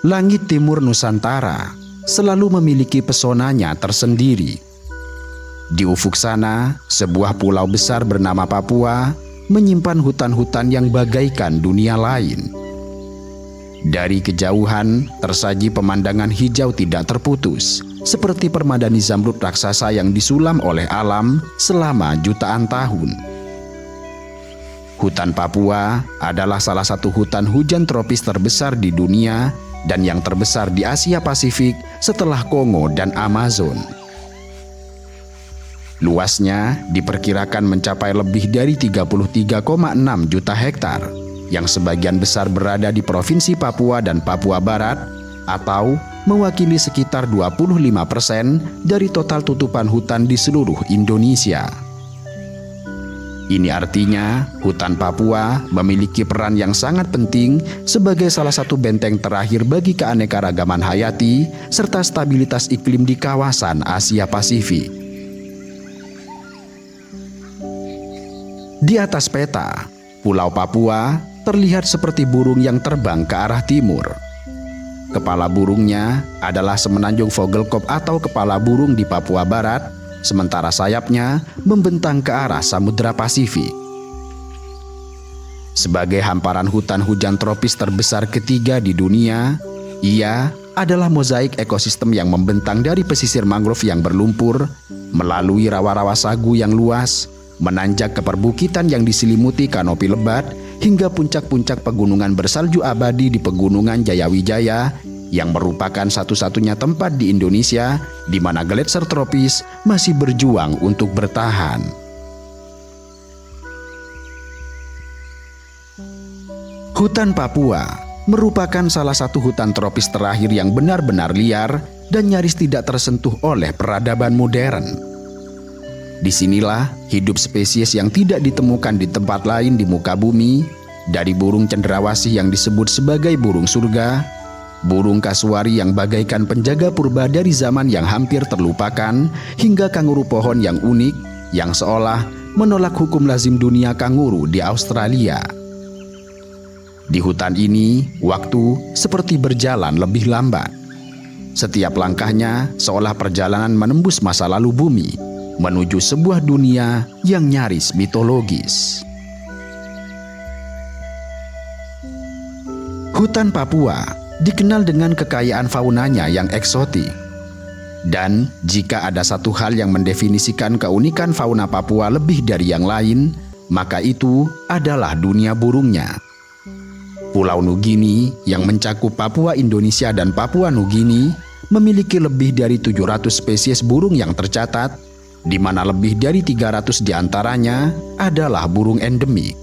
Langit timur Nusantara selalu memiliki pesonanya tersendiri. Di ufuk sana, sebuah pulau besar bernama Papua menyimpan hutan-hutan yang bagaikan dunia lain. Dari kejauhan, tersaji pemandangan hijau tidak terputus, seperti permadani zamrud raksasa yang disulam oleh alam selama jutaan tahun. Hutan Papua adalah salah satu hutan hujan tropis terbesar di dunia dan yang terbesar di Asia Pasifik setelah Kongo dan Amazon. Luasnya diperkirakan mencapai lebih dari 33,6 juta hektar, yang sebagian besar berada di Provinsi Papua dan Papua Barat, atau mewakili sekitar 25% dari total tutupan hutan di seluruh Indonesia. Ini artinya hutan Papua memiliki peran yang sangat penting sebagai salah satu benteng terakhir bagi keanekaragaman hayati serta stabilitas iklim di kawasan Asia Pasifik. Di atas peta, Pulau Papua terlihat seperti burung yang terbang ke arah timur. Kepala burungnya adalah semenanjung Vogelkop atau kepala burung di Papua Barat, sementara sayapnya membentang ke arah Samudra Pasifik. Sebagai hamparan hutan hujan tropis terbesar ketiga di dunia, ia adalah mozaik ekosistem yang membentang dari pesisir mangrove yang berlumpur, melalui rawa-rawa sagu yang luas, menanjak ke perbukitan yang diselimuti kanopi lebat, hingga puncak-puncak pegunungan bersalju abadi di Pegunungan Jayawijaya, yang merupakan satu-satunya tempat di Indonesia di mana gletser tropis masih berjuang untuk bertahan. Hutan Papua merupakan salah satu hutan tropis terakhir yang benar-benar liar dan nyaris tidak tersentuh oleh peradaban modern. Disinilah hidup spesies yang tidak ditemukan di tempat lain di muka bumi, dari burung cendrawasih yang disebut sebagai burung surga, burung kasuari yang bagaikan penjaga purba dari zaman yang hampir terlupakan, hingga kanguru pohon yang unik yang seolah menolak hukum lazim dunia kanguru di Australia. Di hutan ini, waktu seperti berjalan lebih lambat. Setiap langkahnya seolah perjalanan menembus masa lalu bumi, menuju sebuah dunia yang nyaris mitologis. Hutan Papua dikenal dengan kekayaan faunanya yang eksotik. Dan jika ada satu hal yang mendefinisikan keunikan fauna Papua lebih dari yang lain, maka itu adalah dunia burungnya. Pulau Nugini yang mencakup Papua Indonesia dan Papua Nugini memiliki lebih dari 700 spesies burung yang tercatat, di mana lebih dari 300 diantaranya adalah burung endemik.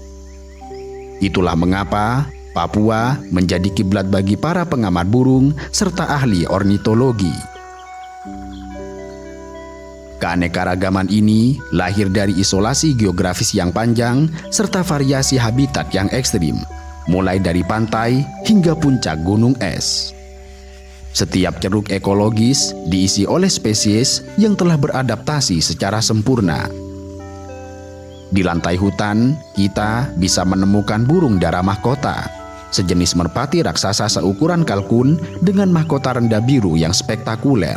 Itulah mengapa Papua menjadi kiblat bagi para pengamat burung serta ahli ornitologi. Keanekaragaman ini lahir dari isolasi geografis yang panjang serta variasi habitat yang ekstrim, mulai dari pantai hingga puncak gunung es. Setiap ceruk ekologis diisi oleh spesies yang telah beradaptasi secara sempurna. Di lantai hutan, kita bisa menemukan burung dara mahkota, sejenis merpati raksasa seukuran kalkun dengan mahkota rendah biru yang spektakuler.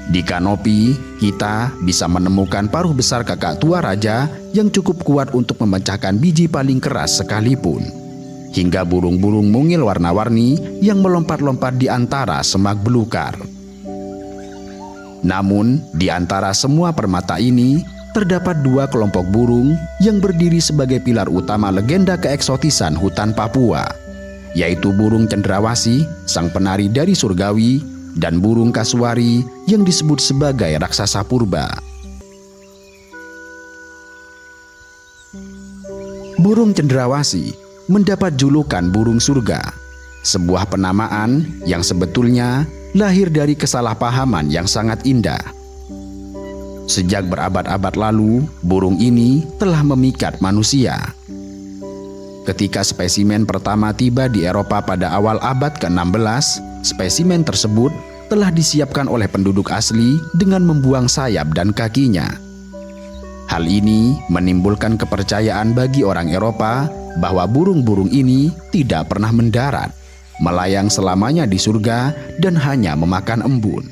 Di kanopi, kita bisa menemukan paruh besar kakak tua raja yang cukup kuat untuk memecahkan biji paling keras sekalipun, hingga burung-burung mungil warna-warni yang melompat-lompat di antara semak belukar. Namun, di antara semua permata ini, terdapat dua kelompok burung yang berdiri sebagai pilar utama legenda keeksotisan hutan Papua, yaitu burung cendrawasih, sang penari dari surgawi, dan burung kasuari yang disebut sebagai raksasa purba. Burung cendrawasih mendapat julukan burung surga, sebuah penamaan yang sebetulnya lahir dari kesalahpahaman yang sangat indah. Sejak berabad-abad lalu, burung ini telah memikat manusia. Ketika spesimen pertama tiba di Eropa pada awal abad ke-16, spesimen tersebut telah disiapkan oleh penduduk asli dengan membuang sayap dan kakinya. Hal ini menimbulkan kepercayaan bagi orang Eropa bahwa burung-burung ini tidak pernah mendarat. melayang selamanya di surga dan hanya memakan embun.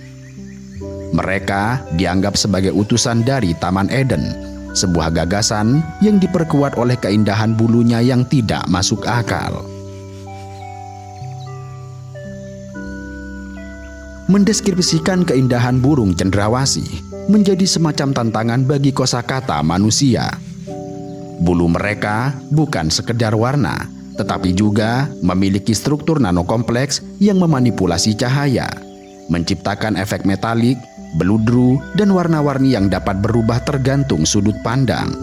Mereka dianggap sebagai utusan dari Taman Eden, sebuah gagasan yang diperkuat oleh keindahan bulunya yang tidak masuk akal. Mendeskripsikan keindahan burung cendrawasih menjadi semacam tantangan bagi kosakata manusia. Bulu mereka bukan sekedar warna, tetapi juga memiliki struktur nanokompleks yang memanipulasi cahaya, menciptakan efek metalik, beludru, dan warna-warni yang dapat berubah tergantung sudut pandang.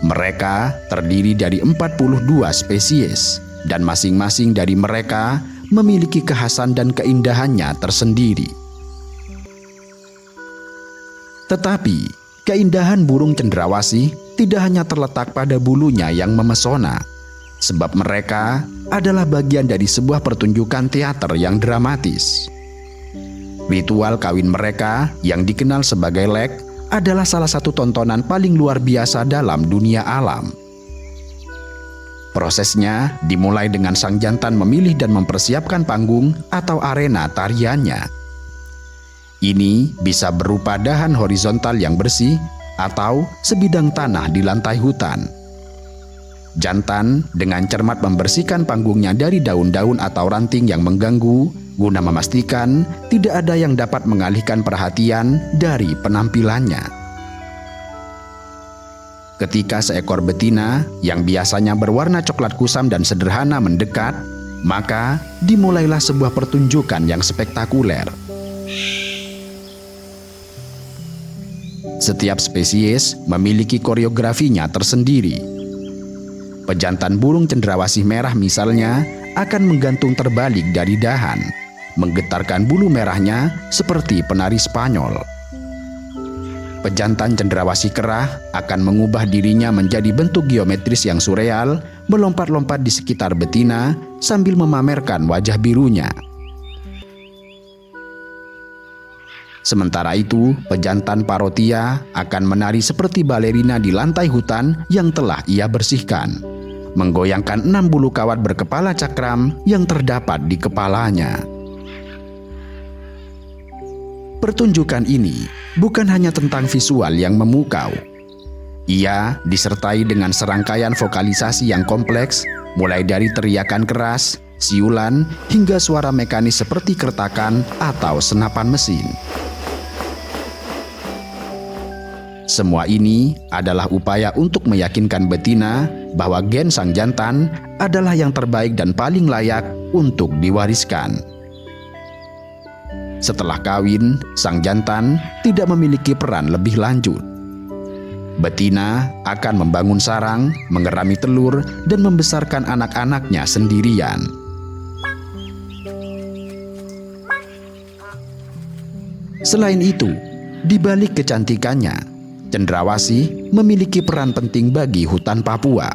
Mereka terdiri dari 42 spesies, dan masing-masing dari mereka memiliki kekhasan dan keindahannya tersendiri. Tetapi, keindahan burung cendrawasih tidak hanya terletak pada bulunya yang memesona, sebab mereka adalah bagian dari sebuah pertunjukan teater yang dramatis. Ritual kawin mereka yang dikenal sebagai lek adalah salah satu tontonan paling luar biasa dalam dunia alam. Prosesnya dimulai dengan sang jantan memilih dan mempersiapkan panggung atau arena tariannya. Ini bisa berupa dahan horizontal yang bersih atau sebidang tanah di lantai hutan. Jantan dengan cermat membersihkan panggungnya dari daun-daun atau ranting yang mengganggu guna memastikan tidak ada yang dapat mengalihkan perhatian dari penampilannya. Ketika seekor betina yang biasanya berwarna coklat kusam dan sederhana mendekat, maka dimulailah sebuah pertunjukan yang spektakuler. Setiap spesies memiliki koreografinya tersendiri. Pejantan burung cendrawasih merah misalnya akan menggantung terbalik dari dahan, menggetarkan bulu merahnya seperti penari Spanyol. Pejantan cendrawasih kerah akan mengubah dirinya menjadi bentuk geometris yang surreal, melompat-lompat di sekitar betina sambil memamerkan wajah birunya. Sementara itu, pejantan parotia akan menari seperti balerina di lantai hutan yang telah ia bersihkan, menggoyangkan 6 bulu kawat berkepala cakram yang terdapat di kepalanya. Pertunjukan ini bukan hanya tentang visual yang memukau. Ia disertai dengan serangkaian vokalisasi yang kompleks, mulai dari teriakan keras, siulan, hingga suara mekanis seperti kertakan atau senapan mesin. Semua ini adalah upaya untuk meyakinkan betina bahwa gen sang jantan adalah yang terbaik dan paling layak untuk diwariskan. Setelah kawin, sang jantan tidak memiliki peran lebih lanjut. Betina akan membangun sarang, mengerami telur, dan membesarkan anak-anaknya sendirian. Selain itu, di balik kecantikannya, cendrawasih memiliki peran penting bagi hutan Papua.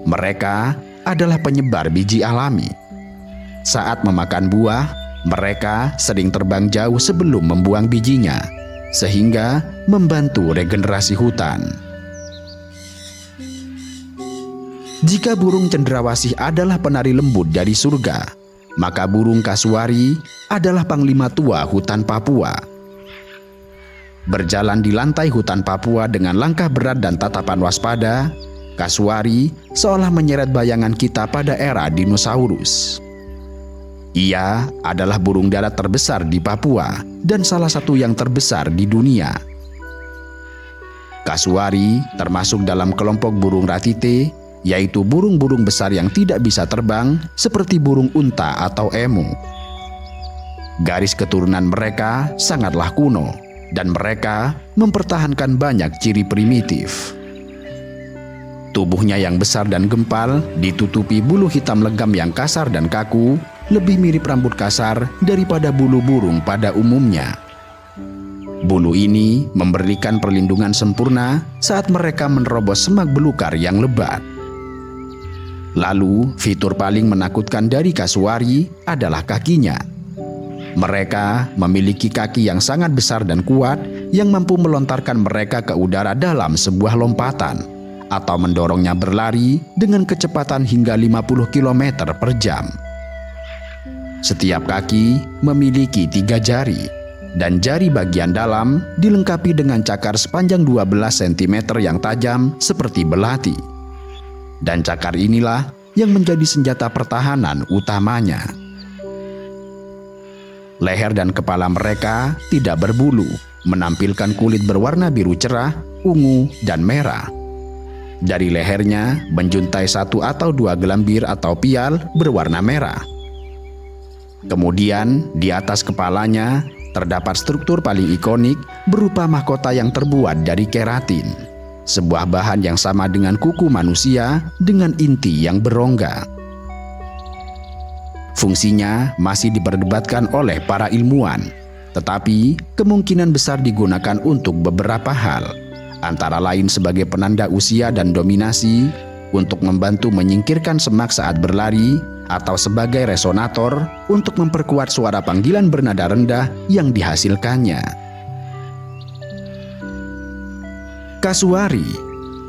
Mereka adalah penyebar biji alami. Saat memakan buah, mereka sering terbang jauh sebelum membuang bijinya, sehingga membantu regenerasi hutan. Jika burung cendrawasih adalah penari lembut dari surga, maka burung kasuari adalah panglima tua hutan Papua. Berjalan di lantai hutan Papua dengan langkah berat dan tatapan waspada, kasuari seolah menyeret bayangan kita pada era dinosaurus. Ia adalah burung darat terbesar di Papua dan salah satu yang terbesar di dunia. Kasuari termasuk dalam kelompok burung ratite, yaitu burung-burung besar yang tidak bisa terbang seperti burung unta atau emu. Garis keturunan mereka sangatlah kuno dan mereka mempertahankan banyak ciri primitif. Tubuhnya yang besar dan gempal ditutupi bulu hitam legam yang kasar dan kaku, lebih mirip rambut kasar daripada bulu burung pada umumnya. Bulu ini memberikan perlindungan sempurna saat mereka menerobos semak belukar yang lebat. Lalu, fitur paling menakutkan dari kasuari adalah kakinya. Mereka memiliki kaki yang sangat besar dan kuat yang mampu melontarkan mereka ke udara dalam sebuah lompatan atau mendorongnya berlari dengan kecepatan hingga 50 km per jam. Setiap kaki memiliki 3 jari, dan jari bagian dalam dilengkapi dengan cakar sepanjang 12 cm yang tajam seperti belati. Dan cakar inilah yang menjadi senjata pertahanan utamanya. Leher dan kepala mereka tidak berbulu, menampilkan kulit berwarna biru cerah, ungu, dan merah. Dari lehernya menjuntai 1 atau 2 gelambir atau pial berwarna merah. Kemudian di atas kepalanya terdapat struktur paling ikonik berupa mahkota yang terbuat dari keratin, sebuah bahan yang sama dengan kuku manusia dengan inti yang berongga. Fungsinya masih diperdebatkan oleh para ilmuwan, tetapi kemungkinan besar digunakan untuk beberapa hal, antara lain sebagai penanda usia dan dominasi, untuk membantu menyingkirkan semak saat berlari, atau sebagai resonator untuk memperkuat suara panggilan bernada rendah yang dihasilkannya. Kasuari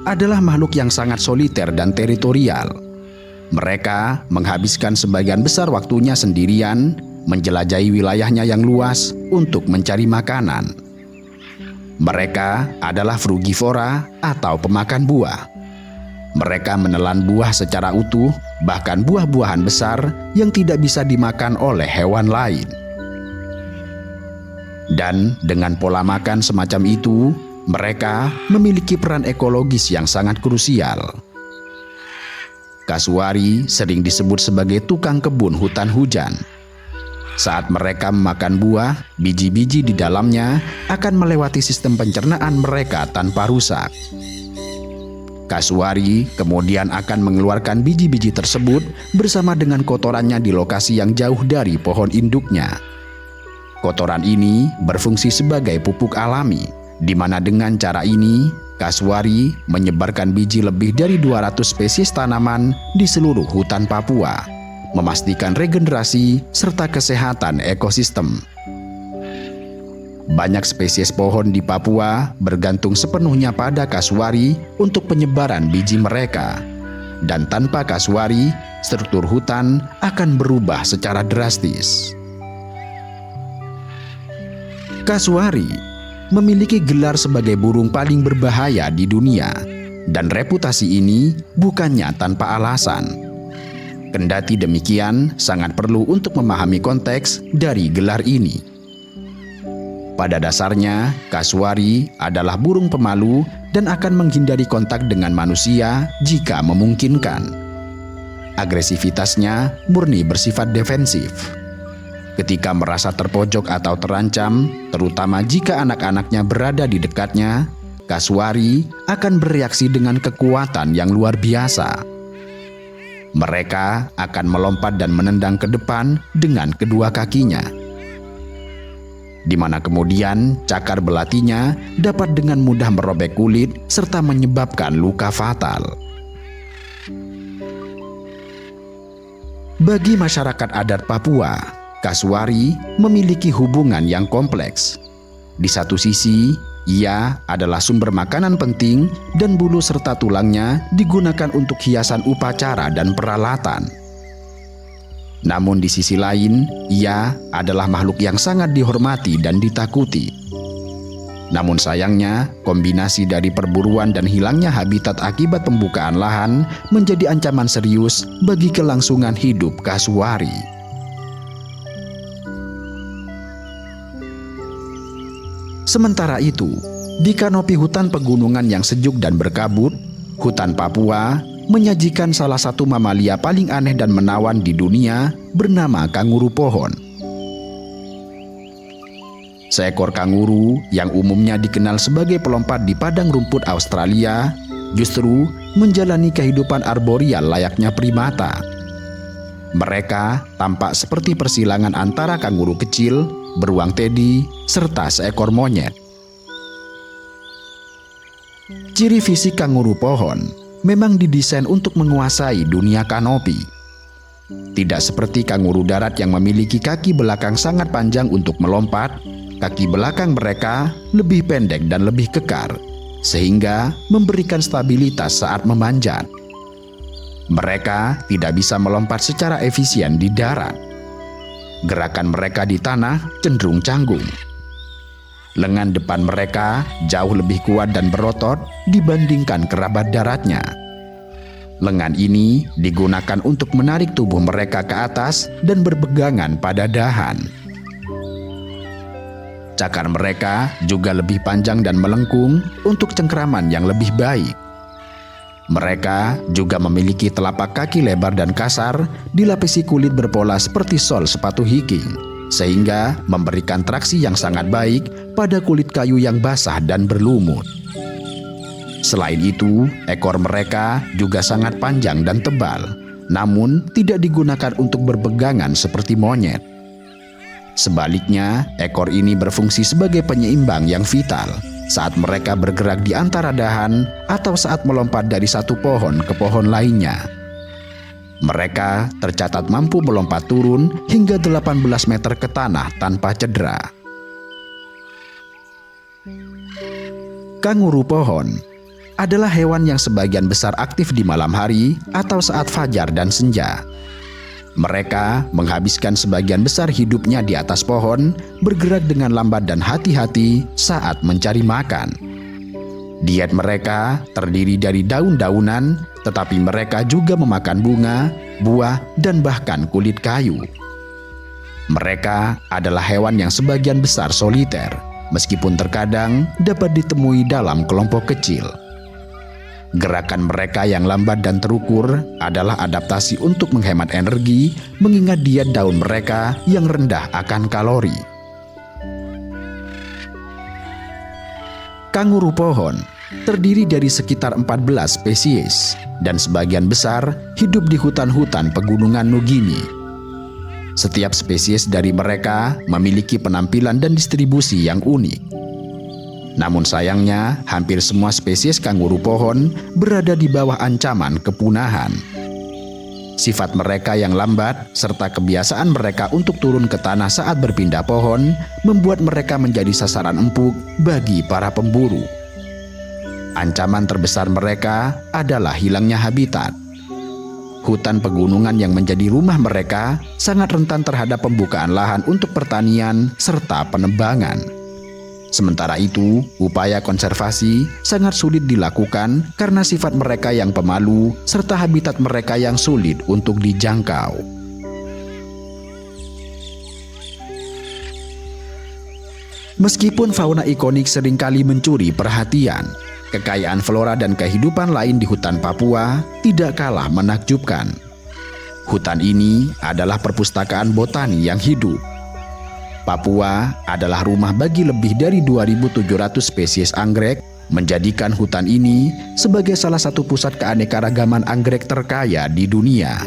adalah makhluk yang sangat soliter dan teritorial. Mereka menghabiskan sebagian besar waktunya sendirian, menjelajahi wilayahnya yang luas untuk mencari makanan. Mereka adalah frugivora atau pemakan buah. Mereka menelan buah secara utuh, bahkan buah-buahan besar yang tidak bisa dimakan oleh hewan lain. Dan dengan pola makan semacam itu, mereka memiliki peran ekologis yang sangat krusial. Kasuari sering disebut sebagai tukang kebun hutan hujan. Saat mereka memakan buah, biji-biji di dalamnya akan melewati sistem pencernaan mereka tanpa rusak. Kasuari kemudian akan mengeluarkan biji-biji tersebut bersama dengan kotorannya di lokasi yang jauh dari pohon induknya. Kotoran ini berfungsi sebagai pupuk alami, di mana dengan cara ini, kasuari menyebarkan biji lebih dari 200 spesies tanaman di seluruh hutan Papua, memastikan regenerasi serta kesehatan ekosistem. Banyak spesies pohon di Papua bergantung sepenuhnya pada kasuari untuk penyebaran biji mereka. Dan tanpa kasuari, struktur hutan akan berubah secara drastis. Kasuari memiliki gelar sebagai burung paling berbahaya di dunia, dan reputasi ini bukannya tanpa alasan. Kendati demikian, sangat perlu untuk memahami konteks dari gelar ini. Pada dasarnya, kasuari adalah burung pemalu dan akan menghindari kontak dengan manusia jika memungkinkan. Agresivitasnya murni bersifat defensif. Ketika merasa terpojok atau terancam, terutama jika anak-anaknya berada di dekatnya, kasuari akan bereaksi dengan kekuatan yang luar biasa. Mereka akan melompat dan menendang ke depan dengan kedua kakinya, di mana kemudian cakar belatinya dapat dengan mudah merobek kulit serta menyebabkan luka fatal. Bagi masyarakat adat Papua, kasuari memiliki hubungan yang kompleks. Di satu sisi, ia adalah sumber makanan penting dan bulu serta tulangnya digunakan untuk hiasan upacara dan peralatan. Namun di sisi lain, ia adalah makhluk yang sangat dihormati dan ditakuti. Namun sayangnya, kombinasi dari perburuan dan hilangnya habitat akibat pembukaan lahan menjadi ancaman serius bagi kelangsungan hidup kasuari. Sementara itu, di kanopi hutan pegunungan yang sejuk dan berkabut, hutan Papua menyajikan salah satu mamalia paling aneh dan menawan di dunia bernama kanguru pohon. Seekor kanguru yang umumnya dikenal sebagai pelompat di padang rumput Australia justru menjalani kehidupan arboreal layaknya primata. Mereka tampak seperti persilangan antara kanguru kecil, beruang teddy, serta seekor monyet. Ciri fisik kanguru pohon memang didesain untuk menguasai dunia kanopi. Tidak seperti kanguru darat yang memiliki kaki belakang sangat panjang untuk melompat, kaki belakang mereka lebih pendek dan lebih kekar, sehingga memberikan stabilitas saat memanjat. Mereka tidak bisa melompat secara efisien di darat. Gerakan mereka di tanah cenderung canggung. Lengan depan mereka jauh lebih kuat dan berotot dibandingkan kerabat daratnya. Lengan ini digunakan untuk menarik tubuh mereka ke atas dan berpegangan pada dahan. Cakar mereka juga lebih panjang dan melengkung untuk cengkraman yang lebih baik. Mereka juga memiliki telapak kaki lebar dan kasar dilapisi kulit berpola seperti sol sepatu hiking, sehingga memberikan traksi yang sangat baik pada kulit kayu yang basah dan berlumut. Selain itu, ekor mereka juga sangat panjang dan tebal, namun tidak digunakan untuk berpegangan seperti monyet. Sebaliknya, ekor ini berfungsi sebagai penyeimbang yang vital saat mereka bergerak di antara dahan atau saat melompat dari satu pohon ke pohon lainnya. Mereka tercatat mampu melompat turun hingga 18 meter ke tanah tanpa cedera. Kanguru pohon adalah hewan yang sebagian besar aktif di malam hari atau saat fajar dan senja. Mereka menghabiskan sebagian besar hidupnya di atas pohon, bergerak dengan lambat dan hati-hati saat mencari makan. Diet mereka terdiri dari daun-daunan, tetapi mereka juga memakan bunga, buah, dan bahkan kulit kayu. Mereka adalah hewan yang sebagian besar soliter, meskipun terkadang dapat ditemui dalam kelompok kecil. Gerakan mereka yang lambat dan terukur adalah adaptasi untuk menghemat energi, mengingat diet daun mereka yang rendah akan kalori. Kanguru pohon terdiri dari sekitar 14 spesies dan sebagian besar hidup di hutan-hutan pegunungan Nugini. Setiap spesies dari mereka memiliki penampilan dan distribusi yang unik. Namun sayangnya, hampir semua spesies kanguru pohon berada di bawah ancaman kepunahan. Sifat mereka yang lambat serta kebiasaan mereka untuk turun ke tanah saat berpindah pohon membuat mereka menjadi sasaran empuk bagi para pemburu. Ancaman terbesar mereka adalah hilangnya habitat. Hutan pegunungan yang menjadi rumah mereka sangat rentan terhadap pembukaan lahan untuk pertanian serta penebangan. Sementara itu, upaya konservasi sangat sulit dilakukan karena sifat mereka yang pemalu serta habitat mereka yang sulit untuk dijangkau. Meskipun fauna ikonik seringkali mencuri perhatian, kekayaan flora dan kehidupan lain di hutan Papua tidak kalah menakjubkan. Hutan ini adalah perpustakaan botani yang hidup. Papua adalah rumah bagi lebih dari 2.700 spesies anggrek, menjadikan hutan ini sebagai salah satu pusat keanekaragaman anggrek terkaya di dunia.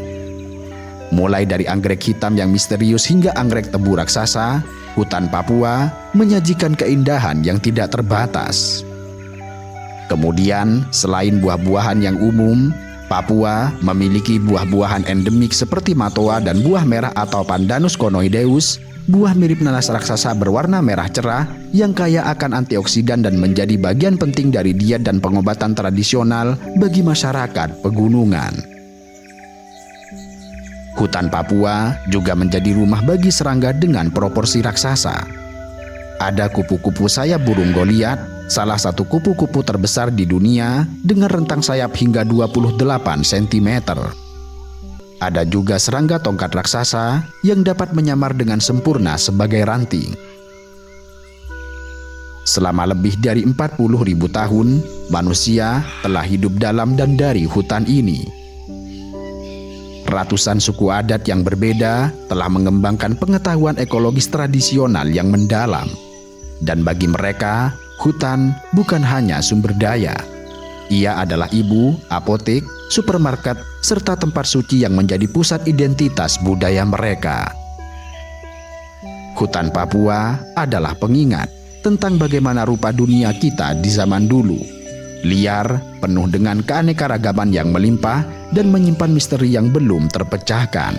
Mulai dari anggrek hitam yang misterius hingga anggrek tebu raksasa, hutan Papua menyajikan keindahan yang tidak terbatas. Kemudian, selain buah-buahan yang umum, Papua memiliki buah-buahan endemik seperti matoa dan buah merah atau Pandanus conoideus, buah mirip nanas raksasa berwarna merah cerah yang kaya akan antioksidan dan menjadi bagian penting dari diet dan pengobatan tradisional bagi masyarakat pegunungan. Hutan Papua juga menjadi rumah bagi serangga dengan proporsi raksasa. Ada kupu-kupu sayap burung Goliat, salah satu kupu-kupu terbesar di dunia dengan rentang sayap hingga 28 cm. Ada juga serangga tongkat raksasa yang dapat menyamar dengan sempurna sebagai ranting. Selama lebih dari 40.000 tahun, manusia telah hidup dalam dan dari hutan ini. Ratusan suku adat yang berbeda telah mengembangkan pengetahuan ekologis tradisional yang mendalam. Dan bagi mereka, hutan bukan hanya sumber daya. Ia adalah ibu, apotek, supermarket, serta tempat suci yang menjadi pusat identitas budaya mereka. Hutan Papua adalah pengingat tentang bagaimana rupa dunia kita di zaman dulu. Liar, penuh dengan keanekaragaman yang melimpah dan menyimpan misteri yang belum terpecahkan.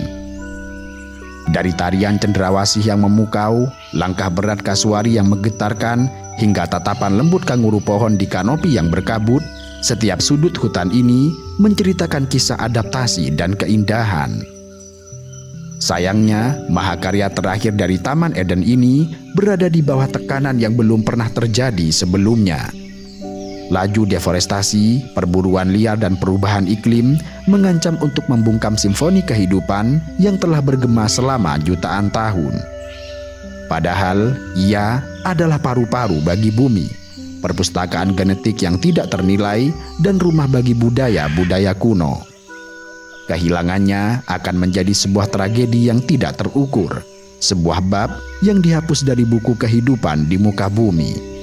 Dari tarian cendrawasih yang memukau, langkah berat kasuari yang menggetarkan, hingga tatapan lembut kanguru pohon di kanopi yang berkabut, setiap sudut hutan ini menceritakan kisah adaptasi dan keindahan. Sayangnya, mahakarya terakhir dari Taman Eden ini berada di bawah tekanan yang belum pernah terjadi sebelumnya. Laju deforestasi, perburuan liar, dan perubahan iklim mengancam untuk membungkam simfoni kehidupan yang telah bergema selama jutaan tahun. Padahal, ia adalah paru-paru bagi bumi, perpustakaan genetik yang tidak ternilai, dan rumah bagi budaya-budaya kuno. Kehilangannya akan menjadi sebuah tragedi yang tidak terukur, sebuah bab yang dihapus dari buku kehidupan di muka bumi.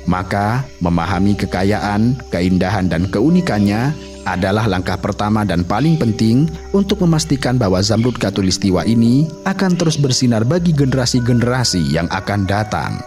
Maka, memahami kekayaan, keindahan, dan keunikannya adalah langkah pertama dan paling penting untuk memastikan bahwa Zamrud Khatulistiwa ini akan terus bersinar bagi generasi-generasi yang akan datang.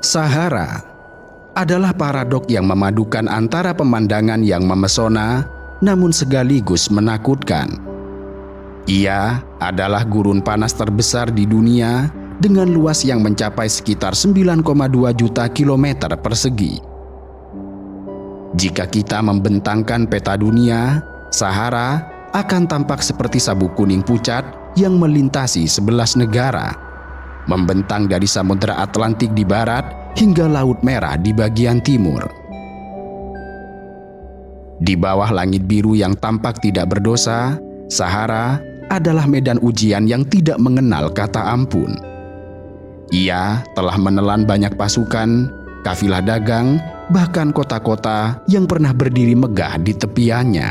Sahara adalah paradok yang memadukan antara pemandangan yang memesona namun sekaligus menakutkan. Ia adalah gurun panas terbesar di dunia dengan luas yang mencapai sekitar 9,2 juta kilometer persegi. Jika kita membentangkan peta dunia, Sahara akan tampak seperti sabuk kuning pucat yang melintasi 11 negara, membentang dari Samudra Atlantik di barat hingga Laut Merah di bagian timur. Di bawah langit biru yang tampak tidak berdosa, Sahara adalah medan ujian yang tidak mengenal kata ampun. Ia telah menelan banyak pasukan, kafilah dagang, bahkan kota-kota yang pernah berdiri megah di tepiannya.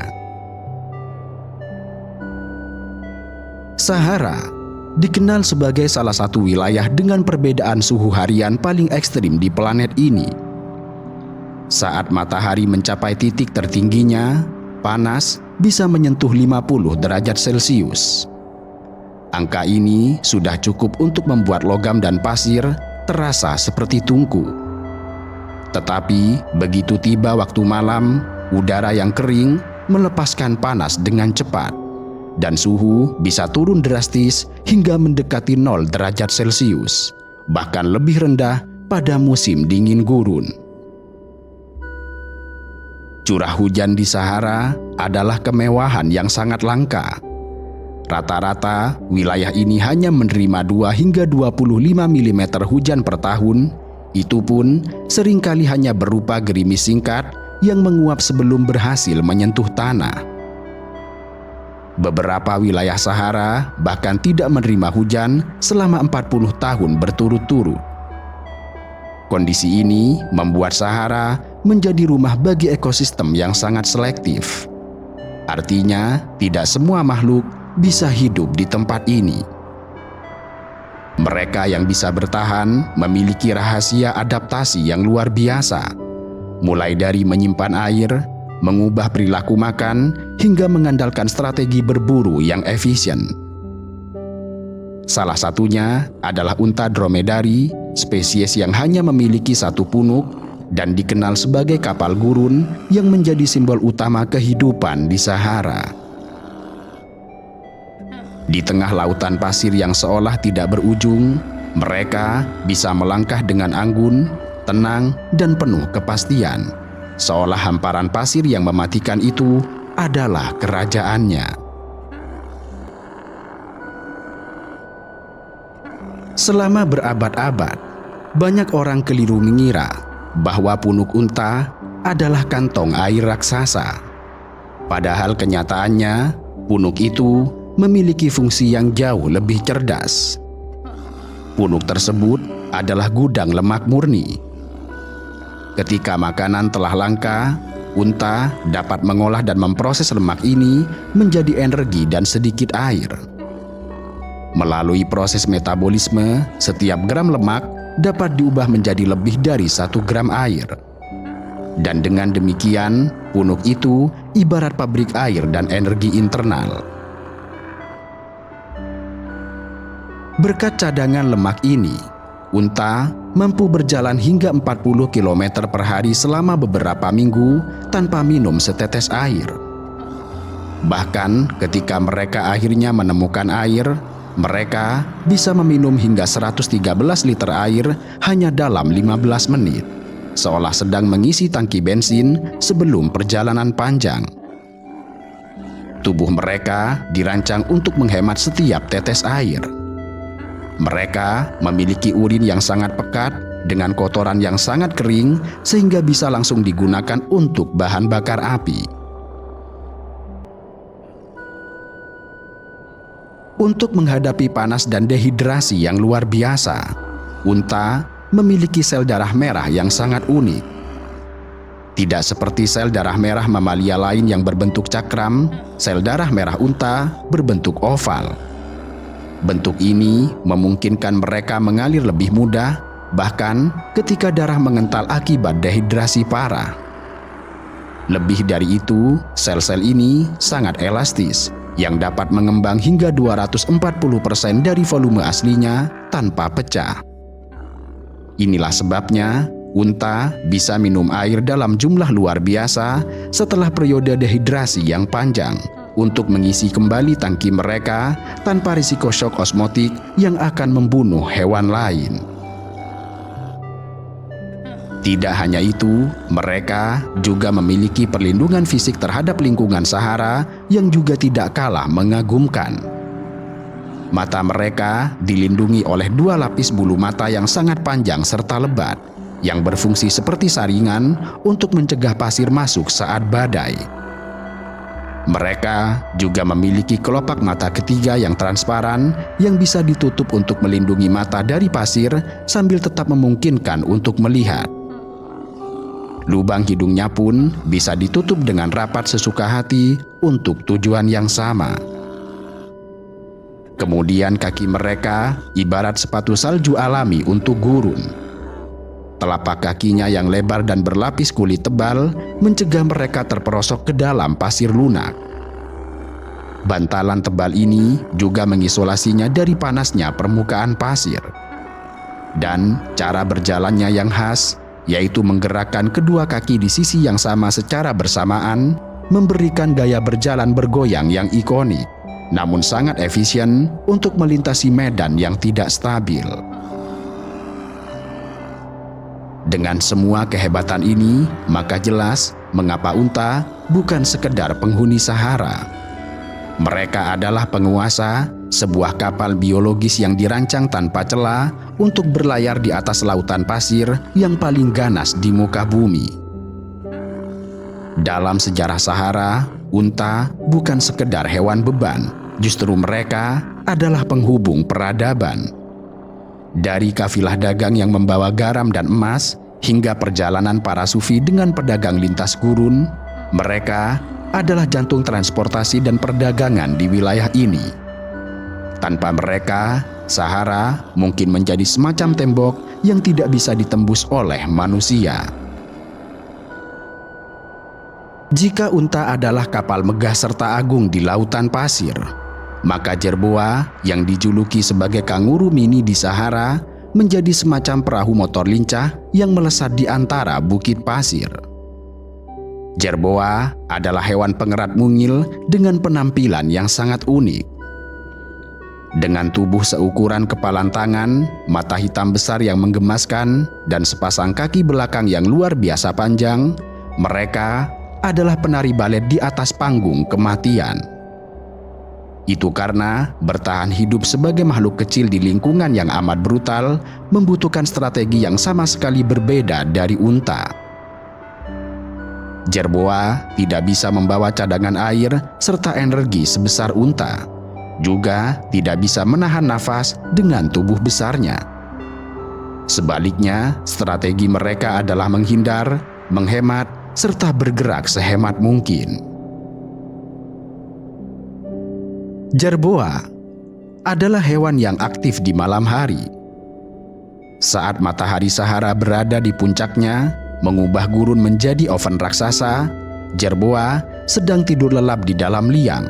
Sahara dikenal sebagai salah satu wilayah dengan perbedaan suhu harian paling ekstrim di planet ini. Saat matahari mencapai titik tertingginya, panas bisa menyentuh 50 derajat Celcius. Angka ini sudah cukup untuk membuat logam dan pasir terasa seperti tungku. Tetapi begitu tiba waktu malam, udara yang kering melepaskan panas dengan cepat, dan suhu bisa turun drastis hingga mendekati 0 derajat Celcius, bahkan lebih rendah pada musim dingin gurun. Curah hujan di Sahara adalah kemewahan yang sangat langka. Rata-rata, wilayah ini hanya menerima 2 hingga 25 mm hujan per tahun, itu pun seringkali hanya berupa gerimis singkat yang menguap sebelum berhasil menyentuh tanah. Beberapa wilayah Sahara bahkan tidak menerima hujan selama 40 tahun berturut-turut. Kondisi ini membuat Sahara menjadi rumah bagi ekosistem yang sangat selektif. Artinya, tidak semua makhluk bisa hidup di tempat ini. Mereka yang bisa bertahan memiliki rahasia adaptasi yang luar biasa, mulai dari menyimpan air, mengubah perilaku makan, hingga mengandalkan strategi berburu yang efisien. Salah satunya adalah unta dromedari, spesies yang hanya memiliki satu punuk dan dikenal sebagai kapal gurun yang menjadi simbol utama kehidupan di Sahara. Di tengah lautan pasir yang seolah tidak berujung, mereka bisa melangkah dengan anggun, tenang, dan penuh kepastian, seolah hamparan pasir yang mematikan itu adalah kerajaannya. Selama berabad-abad, banyak orang keliru mengira bahwa punuk unta adalah kantong air raksasa. Padahal kenyataannya, punuk itu memiliki fungsi yang jauh lebih cerdas. Punuk tersebut adalah gudang lemak murni. Ketika makanan telah langka, unta dapat mengolah dan memproses lemak ini menjadi energi dan sedikit air. Melalui proses metabolisme, setiap gram lemak dapat diubah menjadi lebih dari 1 gram air. Dan dengan demikian, punuk itu ibarat pabrik air dan energi internal. Berkat cadangan lemak ini, unta mampu berjalan hingga 40 km per hari selama beberapa minggu tanpa minum setetes air. Bahkan ketika mereka akhirnya menemukan air, mereka bisa meminum hingga 113 liter air hanya dalam 15 menit, seolah sedang mengisi tangki bensin sebelum perjalanan panjang. Tubuh mereka dirancang untuk menghemat setiap tetes air. Mereka memiliki urin yang sangat pekat dengan kotoran yang sangat kering sehingga bisa langsung digunakan untuk bahan bakar api. Untuk menghadapi panas dan dehidrasi yang luar biasa, unta memiliki sel darah merah yang sangat unik. Tidak seperti sel darah merah mamalia lain yang berbentuk cakram, sel darah merah unta berbentuk oval. Bentuk ini memungkinkan mereka mengalir lebih mudah, bahkan ketika darah mengental akibat dehidrasi parah. Lebih dari itu, sel-sel ini sangat elastis, yang dapat mengembang hingga 240% dari volume aslinya tanpa pecah. Inilah sebabnya unta bisa minum air dalam jumlah luar biasa setelah periode dehidrasi yang panjang untuk mengisi kembali tangki mereka tanpa risiko shock osmotik yang akan membunuh hewan lain. Tidak hanya itu, mereka juga memiliki perlindungan fisik terhadap lingkungan Sahara yang juga tidak kalah mengagumkan. Mata mereka dilindungi oleh 2 lapis bulu mata yang sangat panjang serta lebat, yang berfungsi seperti saringan untuk mencegah pasir masuk saat badai. Mereka juga memiliki kelopak mata ketiga yang transparan yang bisa ditutup untuk melindungi mata dari pasir sambil tetap memungkinkan untuk melihat. Lubang hidungnya pun bisa ditutup dengan rapat sesuka hati untuk tujuan yang sama. Kemudian kaki mereka ibarat sepatu salju alami untuk gurun. Telapak kakinya yang lebar dan berlapis kulit tebal mencegah mereka terperosok ke dalam pasir lunak. Bantalan tebal ini juga mengisolasinya dari panasnya permukaan pasir. Dan cara berjalannya yang khas, yaitu menggerakkan kedua kaki di sisi yang sama secara bersamaan, memberikan gaya berjalan bergoyang yang ikonik, namun sangat efisien untuk melintasi medan yang tidak stabil. Dengan semua kehebatan ini, maka jelas mengapa unta bukan sekedar penghuni Sahara. Mereka adalah penguasa sebuah kapal biologis yang dirancang tanpa celah untuk berlayar di atas lautan pasir yang paling ganas di muka bumi. Dalam sejarah Sahara, unta bukan sekedar hewan beban, justru mereka adalah penghubung peradaban. Dari kafilah dagang yang membawa garam dan emas, hingga perjalanan para sufi dengan pedagang lintas gurun, mereka adalah jantung transportasi dan perdagangan di wilayah ini. Tanpa mereka, Sahara mungkin menjadi semacam tembok yang tidak bisa ditembus oleh manusia. Jika unta adalah kapal megah serta agung di lautan pasir, maka jerboa yang dijuluki sebagai kanguru mini di Sahara menjadi semacam perahu motor lincah yang melesat di antara bukit pasir. Jerboa adalah hewan pengerat mungil dengan penampilan yang sangat unik. Dengan tubuh seukuran kepalan tangan, mata hitam besar yang menggemaskan, dan sepasang kaki belakang yang luar biasa panjang, mereka adalah penari balet di atas panggung kematian. Itu karena bertahan hidup sebagai makhluk kecil di lingkungan yang amat brutal membutuhkan strategi yang sama sekali berbeda dari unta. Jerboa tidak bisa membawa cadangan air serta energi sebesar unta. Juga tidak bisa menahan nafas dengan tubuh besarnya. Sebaliknya, strategi mereka adalah menghindar, menghemat, serta bergerak sehemat mungkin. Jerboa adalah hewan yang aktif di malam hari. Saat matahari Sahara berada di puncaknya, mengubah gurun menjadi oven raksasa, jerboa sedang tidur lelap di dalam liang.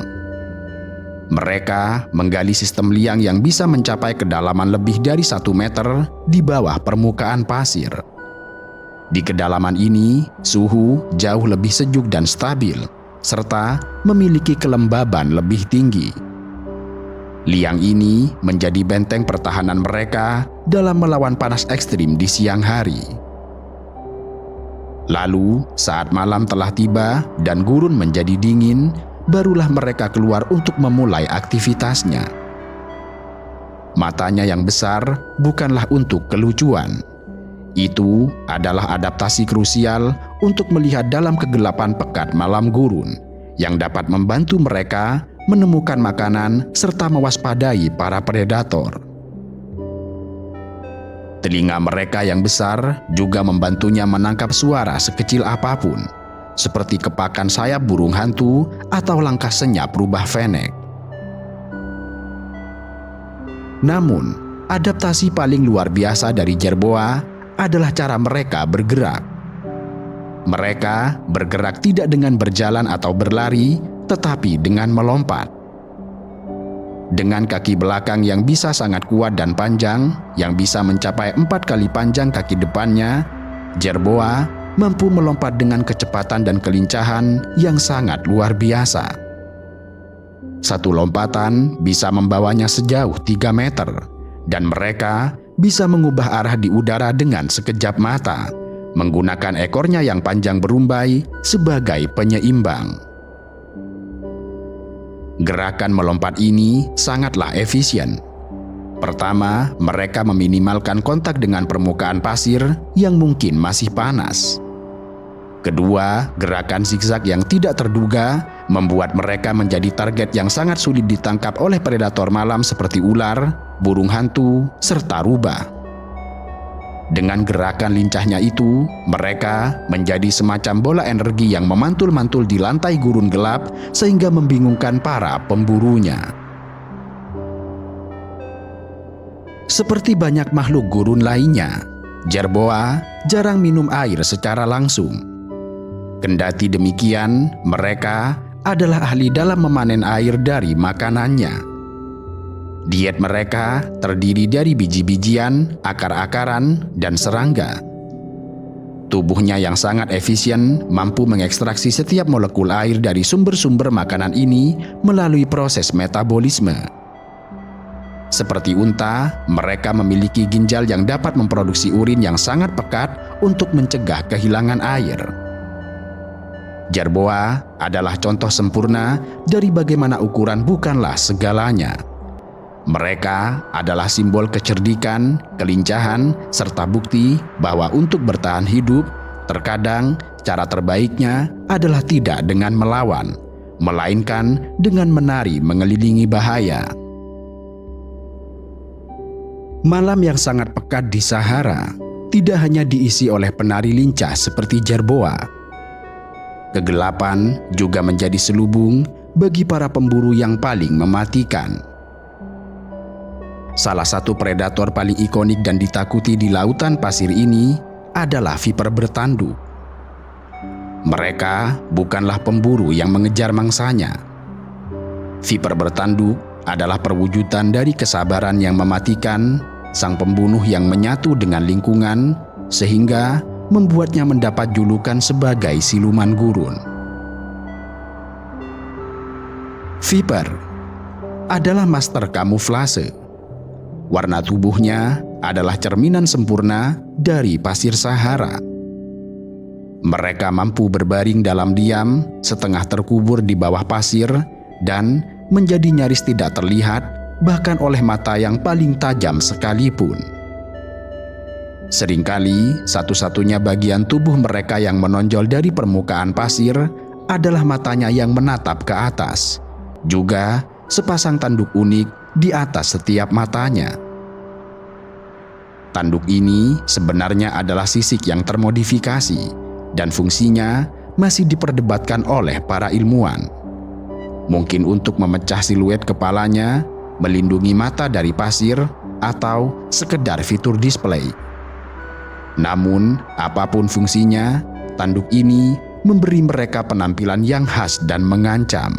Mereka menggali sistem liang yang bisa mencapai kedalaman lebih dari 1 meter di bawah permukaan pasir. Di kedalaman ini, suhu jauh lebih sejuk dan stabil, serta memiliki kelembaban lebih tinggi. Liang ini menjadi benteng pertahanan mereka dalam melawan panas ekstrim di siang hari. Lalu, saat malam telah tiba dan gurun menjadi dingin, barulah mereka keluar untuk memulai aktivitasnya. Matanya yang besar bukanlah untuk kelucuan. Itu adalah adaptasi krusial untuk melihat dalam kegelapan pekat malam gurun, yang dapat membantu mereka menemukan makanan serta mewaspadai para predator. Telinga mereka yang besar juga membantunya menangkap suara sekecil apapun, seperti kepakan sayap burung hantu atau langkah senyap rubah fennec. Namun, adaptasi paling luar biasa dari jerboa adalah cara mereka bergerak. Mereka bergerak tidak dengan berjalan atau berlari, tetapi dengan melompat. Dengan kaki belakang yang bisa sangat kuat dan panjang, yang bisa mencapai 4 kali panjang kaki depannya, jerboa mampu melompat dengan kecepatan dan kelincahan yang sangat luar biasa. Satu lompatan bisa membawanya sejauh 3 meter, dan mereka bisa mengubah arah di udara dengan sekejap mata, menggunakan ekornya yang panjang berumbai sebagai penyeimbang. Gerakan melompat ini sangatlah efisien. Pertama, mereka meminimalkan kontak dengan permukaan pasir yang mungkin masih panas. Kedua, gerakan zigzag yang tidak terduga membuat mereka menjadi target yang sangat sulit ditangkap oleh predator malam seperti ular, burung hantu, serta rubah. Dengan gerakan lincahnya itu, mereka menjadi semacam bola energi yang memantul-mantul di lantai gurun gelap sehingga membingungkan para pemburunya. Seperti banyak makhluk gurun lainnya, jerboa jarang minum air secara langsung. Kendati demikian, mereka adalah ahli dalam memanen air dari makanannya. Diet mereka terdiri dari biji-bijian, akar-akaran, dan serangga. Tubuhnya yang sangat efisien mampu mengekstraksi setiap molekul air dari sumber-sumber makanan ini melalui proses metabolisme. Seperti unta, mereka memiliki ginjal yang dapat memproduksi urin yang sangat pekat untuk mencegah kehilangan air. Jerboa adalah contoh sempurna dari bagaimana ukuran bukanlah segalanya. Mereka adalah simbol kecerdikan, kelincahan, serta bukti bahwa untuk bertahan hidup, terkadang cara terbaiknya adalah tidak dengan melawan, melainkan dengan menari mengelilingi bahaya. Malam yang sangat pekat di Sahara tidak hanya diisi oleh penari lincah seperti jerboa. Kegelapan juga menjadi selubung bagi para pemburu yang paling mematikan. Salah satu predator paling ikonik dan ditakuti di lautan pasir ini adalah viper bertanduk. Mereka bukanlah pemburu yang mengejar mangsanya. Viper bertanduk adalah perwujudan dari kesabaran yang mematikan, sang pembunuh yang menyatu dengan lingkungan, sehingga membuatnya mendapat julukan sebagai siluman gurun. Viper adalah master kamuflase. Warna tubuhnya adalah cerminan sempurna dari pasir Sahara. Mereka mampu berbaring dalam diam, setengah terkubur di bawah pasir, dan menjadi nyaris tidak terlihat bahkan oleh mata yang paling tajam sekalipun. Seringkali, satu-satunya bagian tubuh mereka yang menonjol dari permukaan pasir adalah matanya yang menatap ke atas. Juga sepasang tanduk unik di atas setiap matanya. Tanduk ini sebenarnya adalah sisik yang termodifikasi, dan fungsinya masih diperdebatkan oleh para ilmuwan. Mungkin untuk memecah siluet kepalanya, melindungi mata dari pasir, atau sekedar fitur display. Namun, apapun fungsinya, tanduk ini memberi mereka penampilan yang khas dan mengancam.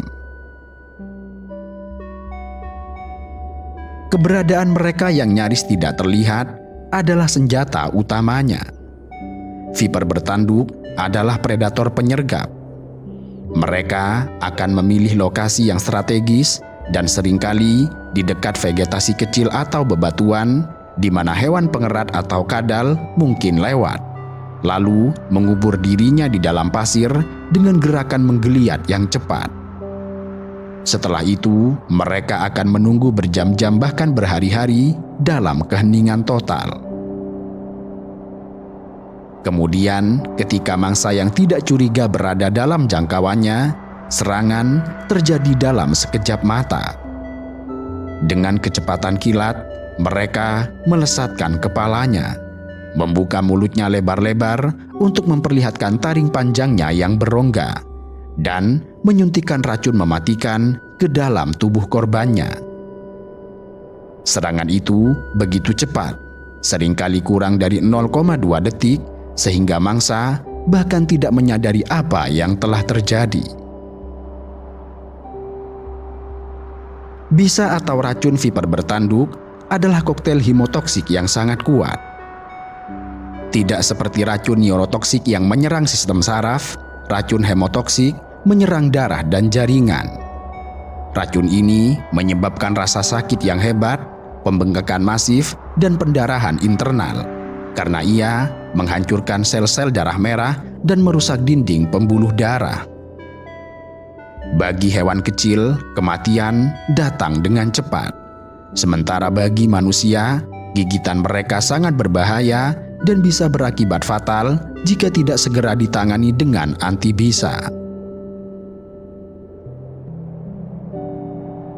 Keberadaan mereka yang nyaris tidak terlihat adalah senjata utamanya. Viper bertanduk adalah predator penyergap. Mereka akan memilih lokasi yang strategis dan seringkali di dekat vegetasi kecil atau bebatuan di mana hewan pengerat atau kadal mungkin lewat, lalu mengubur dirinya di dalam pasir dengan gerakan menggeliat yang cepat. Setelah itu, mereka akan menunggu berjam-jam bahkan berhari-hari dalam keheningan total. Kemudian, ketika mangsa yang tidak curiga berada dalam jangkauannya, serangan terjadi dalam sekejap mata. Dengan kecepatan kilat, mereka melesatkan kepalanya, membuka mulutnya lebar-lebar untuk memperlihatkan taring panjangnya yang berongga, dan menyuntikkan racun mematikan ke dalam tubuh korbannya. Serangan itu begitu cepat, seringkali kurang dari 0,2 detik, sehingga mangsa bahkan tidak menyadari apa yang telah terjadi. Bisa atau racun viper bertanduk adalah koktail hemotoksik yang sangat kuat. Tidak seperti racun neurotoksik yang menyerang sistem saraf, racun hemotoksik menyerang darah dan jaringan. Racun ini menyebabkan rasa sakit yang hebat, pembengkakan masif, dan pendarahan internal, karena ia menghancurkan sel-sel darah merah dan merusak dinding pembuluh darah. Bagi hewan kecil, kematian datang dengan cepat. Sementara bagi manusia, gigitan mereka sangat berbahaya dan bisa berakibat fatal jika tidak segera ditangani dengan antibisa.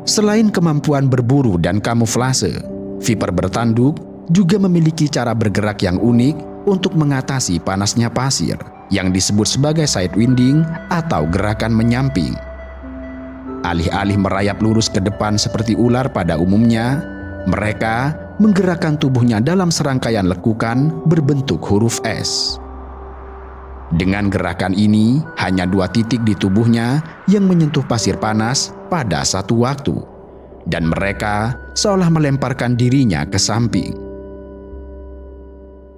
Selain kemampuan berburu dan kamuflase, viper bertanduk juga memiliki cara bergerak yang unik untuk mengatasi panasnya pasir yang disebut sebagai sidewinding atau gerakan menyamping. Alih-alih merayap lurus ke depan seperti ular pada umumnya, mereka menggerakkan tubuhnya dalam serangkaian lekukan berbentuk huruf S. Dengan gerakan ini, hanya 2 titik di tubuhnya yang menyentuh pasir panas pada satu waktu, dan mereka seolah melemparkan dirinya ke samping.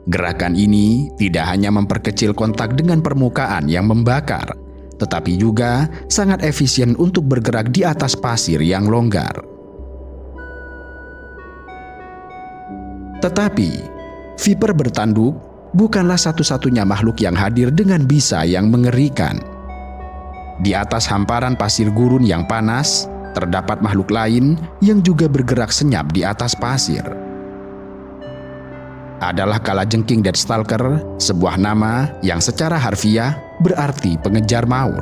Gerakan ini tidak hanya memperkecil kontak dengan permukaan yang membakar, tetapi juga sangat efisien untuk bergerak di atas pasir yang longgar. Tetapi, viper bertanduk bukanlah satu-satunya makhluk yang hadir dengan bisa yang mengerikan. Di atas hamparan pasir gurun yang panas, terdapat makhluk lain yang juga bergerak senyap di atas pasir. Adalah kalajengking Deathstalker, sebuah nama yang secara harfiah berarti pengejar maut.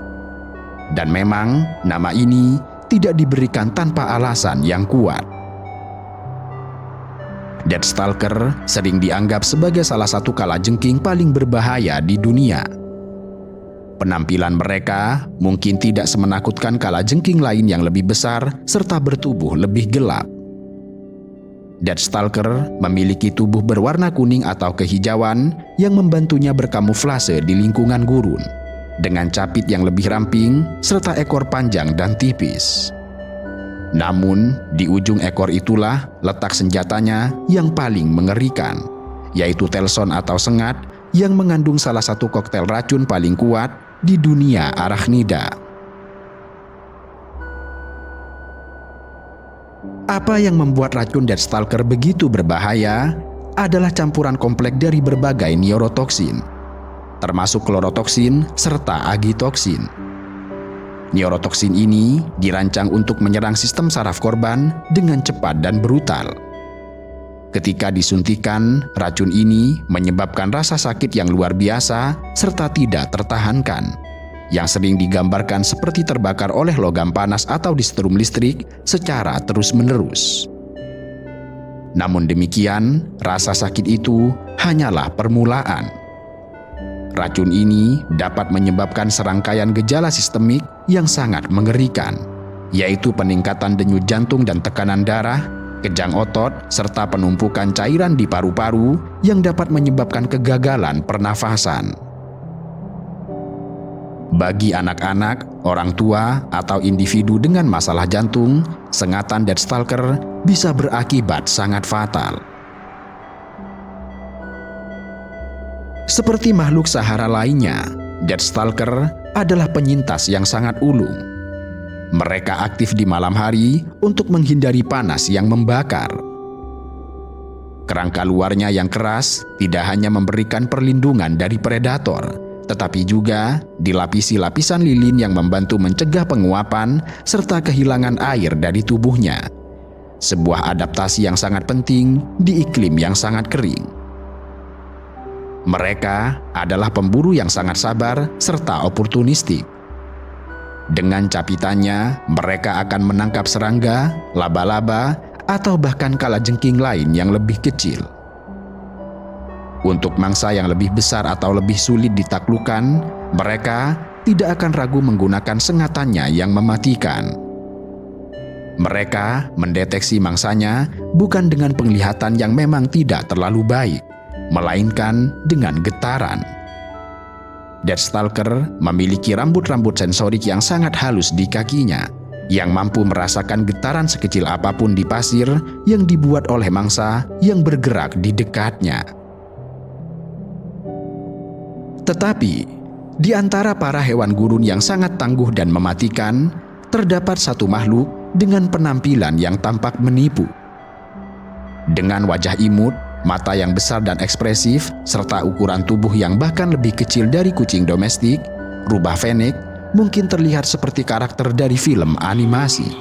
Dan memang nama ini tidak diberikan tanpa alasan yang kuat. Deathstalker sering dianggap sebagai salah satu kalajengking paling berbahaya di dunia. Penampilan mereka mungkin tidak semenakutkan kalajengking lain yang lebih besar serta bertubuh lebih gelap. Deathstalker memiliki tubuh berwarna kuning atau kehijauan yang membantunya berkamuflase di lingkungan gurun, dengan capit yang lebih ramping serta ekor panjang dan tipis. Namun, di ujung ekor itulah letak senjatanya yang paling mengerikan, yaitu telson atau sengat yang mengandung salah satu koktail racun paling kuat di dunia arachnida. Apa yang membuat racun Deathstalker begitu berbahaya adalah campuran kompleks dari berbagai neurotoksin, termasuk klorotoksin serta agitoksin. Neurotoksin ini dirancang untuk menyerang sistem saraf korban dengan cepat dan brutal. Ketika disuntikan, racun ini menyebabkan rasa sakit yang luar biasa serta tidak tertahankan, yang sering digambarkan seperti terbakar oleh logam panas atau disetrum listrik secara terus-menerus. Namun demikian, rasa sakit itu hanyalah permulaan. Racun ini dapat menyebabkan serangkaian gejala sistemik yang sangat mengerikan, yaitu peningkatan denyut jantung dan tekanan darah, kejang otot, serta penumpukan cairan di paru-paru yang dapat menyebabkan kegagalan pernafasan. Bagi anak-anak, orang tua, atau individu dengan masalah jantung, sengatan Deathstalker bisa berakibat sangat fatal. Seperti makhluk Sahara lainnya, Deathstalker adalah penyintas yang sangat ulung. Mereka aktif di malam hari untuk menghindari panas yang membakar. Kerangka luarnya yang keras tidak hanya memberikan perlindungan dari predator, tetapi juga dilapisi lapisan lilin yang membantu mencegah penguapan serta kehilangan air dari tubuhnya. Sebuah adaptasi yang sangat penting di iklim yang sangat kering. Mereka adalah pemburu yang sangat sabar serta oportunistik. Dengan capitannya, mereka akan menangkap serangga, laba-laba, atau bahkan kalajengking lain yang lebih kecil. Untuk mangsa yang lebih besar atau lebih sulit ditaklukkan, mereka tidak akan ragu menggunakan sengatannya yang mematikan. Mereka mendeteksi mangsanya bukan dengan penglihatan yang memang tidak terlalu baik, melainkan dengan getaran. Deathstalker memiliki rambut-rambut sensorik yang sangat halus di kakinya, yang mampu merasakan getaran sekecil apapun di pasir yang dibuat oleh mangsa yang bergerak di dekatnya. Tetapi, di antara para hewan gurun yang sangat tangguh dan mematikan, terdapat satu makhluk dengan penampilan yang tampak menipu. Dengan wajah imut, mata yang besar dan ekspresif, serta ukuran tubuh yang bahkan lebih kecil dari kucing domestik, rubah Fennec mungkin terlihat seperti karakter dari film animasi.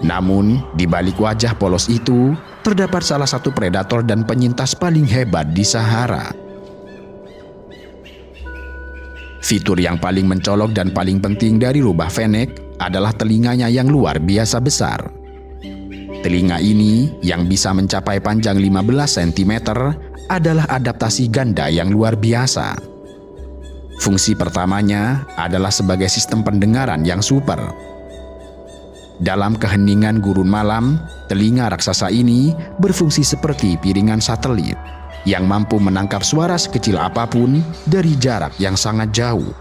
Namun, di balik wajah polos itu, terdapat salah satu predator dan penyintas paling hebat di Sahara. Fitur yang paling mencolok dan paling penting dari rubah Fennec adalah telinganya yang luar biasa besar. Telinga ini yang bisa mencapai panjang 15 cm adalah adaptasi ganda yang luar biasa. Fungsi pertamanya adalah sebagai sistem pendengaran yang super. Dalam keheningan gurun malam, telinga raksasa ini berfungsi seperti piringan satelit yang mampu menangkap suara sekecil apapun dari jarak yang sangat jauh.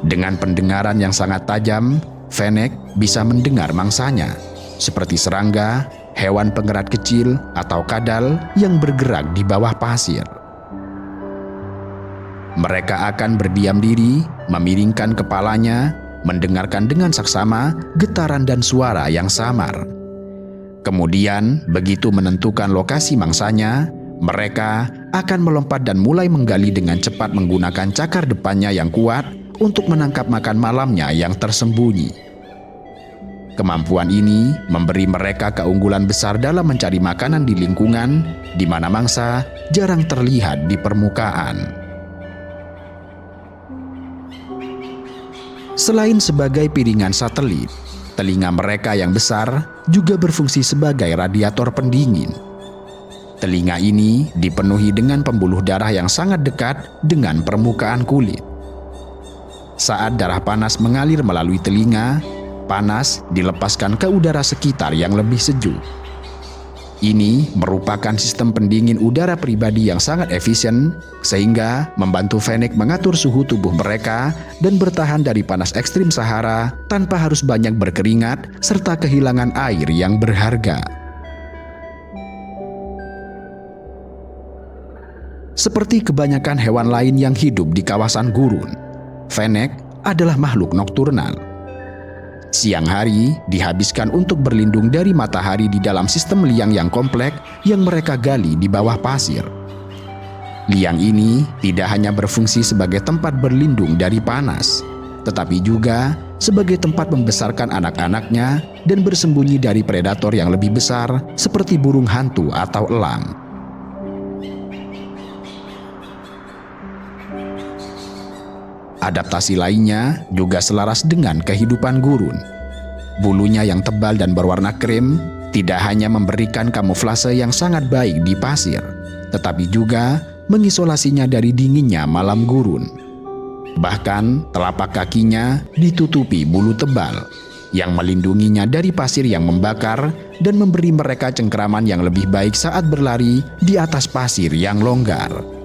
Dengan pendengaran yang sangat tajam, Fennec bisa mendengar mangsanya, seperti serangga, hewan pengerat kecil, atau kadal yang bergerak di bawah pasir. Mereka akan berdiam diri, memiringkan kepalanya, mendengarkan dengan saksama getaran dan suara yang samar. Kemudian, begitu menentukan lokasi mangsanya, mereka akan melompat dan mulai menggali dengan cepat menggunakan cakar depannya yang kuat untuk menangkap makan malamnya yang tersembunyi. Kemampuan ini memberi mereka keunggulan besar dalam mencari makanan di lingkungan di mana mangsa jarang terlihat di permukaan. Selain sebagai piringan satelit, telinga mereka yang besar juga berfungsi sebagai radiator pendingin. Telinga ini dipenuhi dengan pembuluh darah yang sangat dekat dengan permukaan kulit. Saat darah panas mengalir melalui telinga, panas dilepaskan ke udara sekitar yang lebih sejuk. Ini merupakan sistem pendingin udara pribadi yang sangat efisien, sehingga membantu Fennec mengatur suhu tubuh mereka dan bertahan dari panas ekstrim Sahara tanpa harus banyak berkeringat serta kehilangan air yang berharga. Seperti kebanyakan hewan lain yang hidup di kawasan gurun, Fennec adalah makhluk nokturnal. Siang hari dihabiskan untuk berlindung dari matahari di dalam sistem liang yang kompleks yang mereka gali di bawah pasir. Liang ini tidak hanya berfungsi sebagai tempat berlindung dari panas, tetapi juga sebagai tempat membesarkan anak-anaknya dan bersembunyi dari predator yang lebih besar seperti burung hantu atau elang. Adaptasi lainnya juga selaras dengan kehidupan gurun. Bulunya yang tebal dan berwarna krem tidak hanya memberikan kamuflase yang sangat baik di pasir, tetapi juga mengisolasinya dari dinginnya malam gurun. Bahkan telapak kakinya ditutupi bulu tebal yang melindunginya dari pasir yang membakar dan memberi mereka cengkraman yang lebih baik saat berlari di atas pasir yang longgar.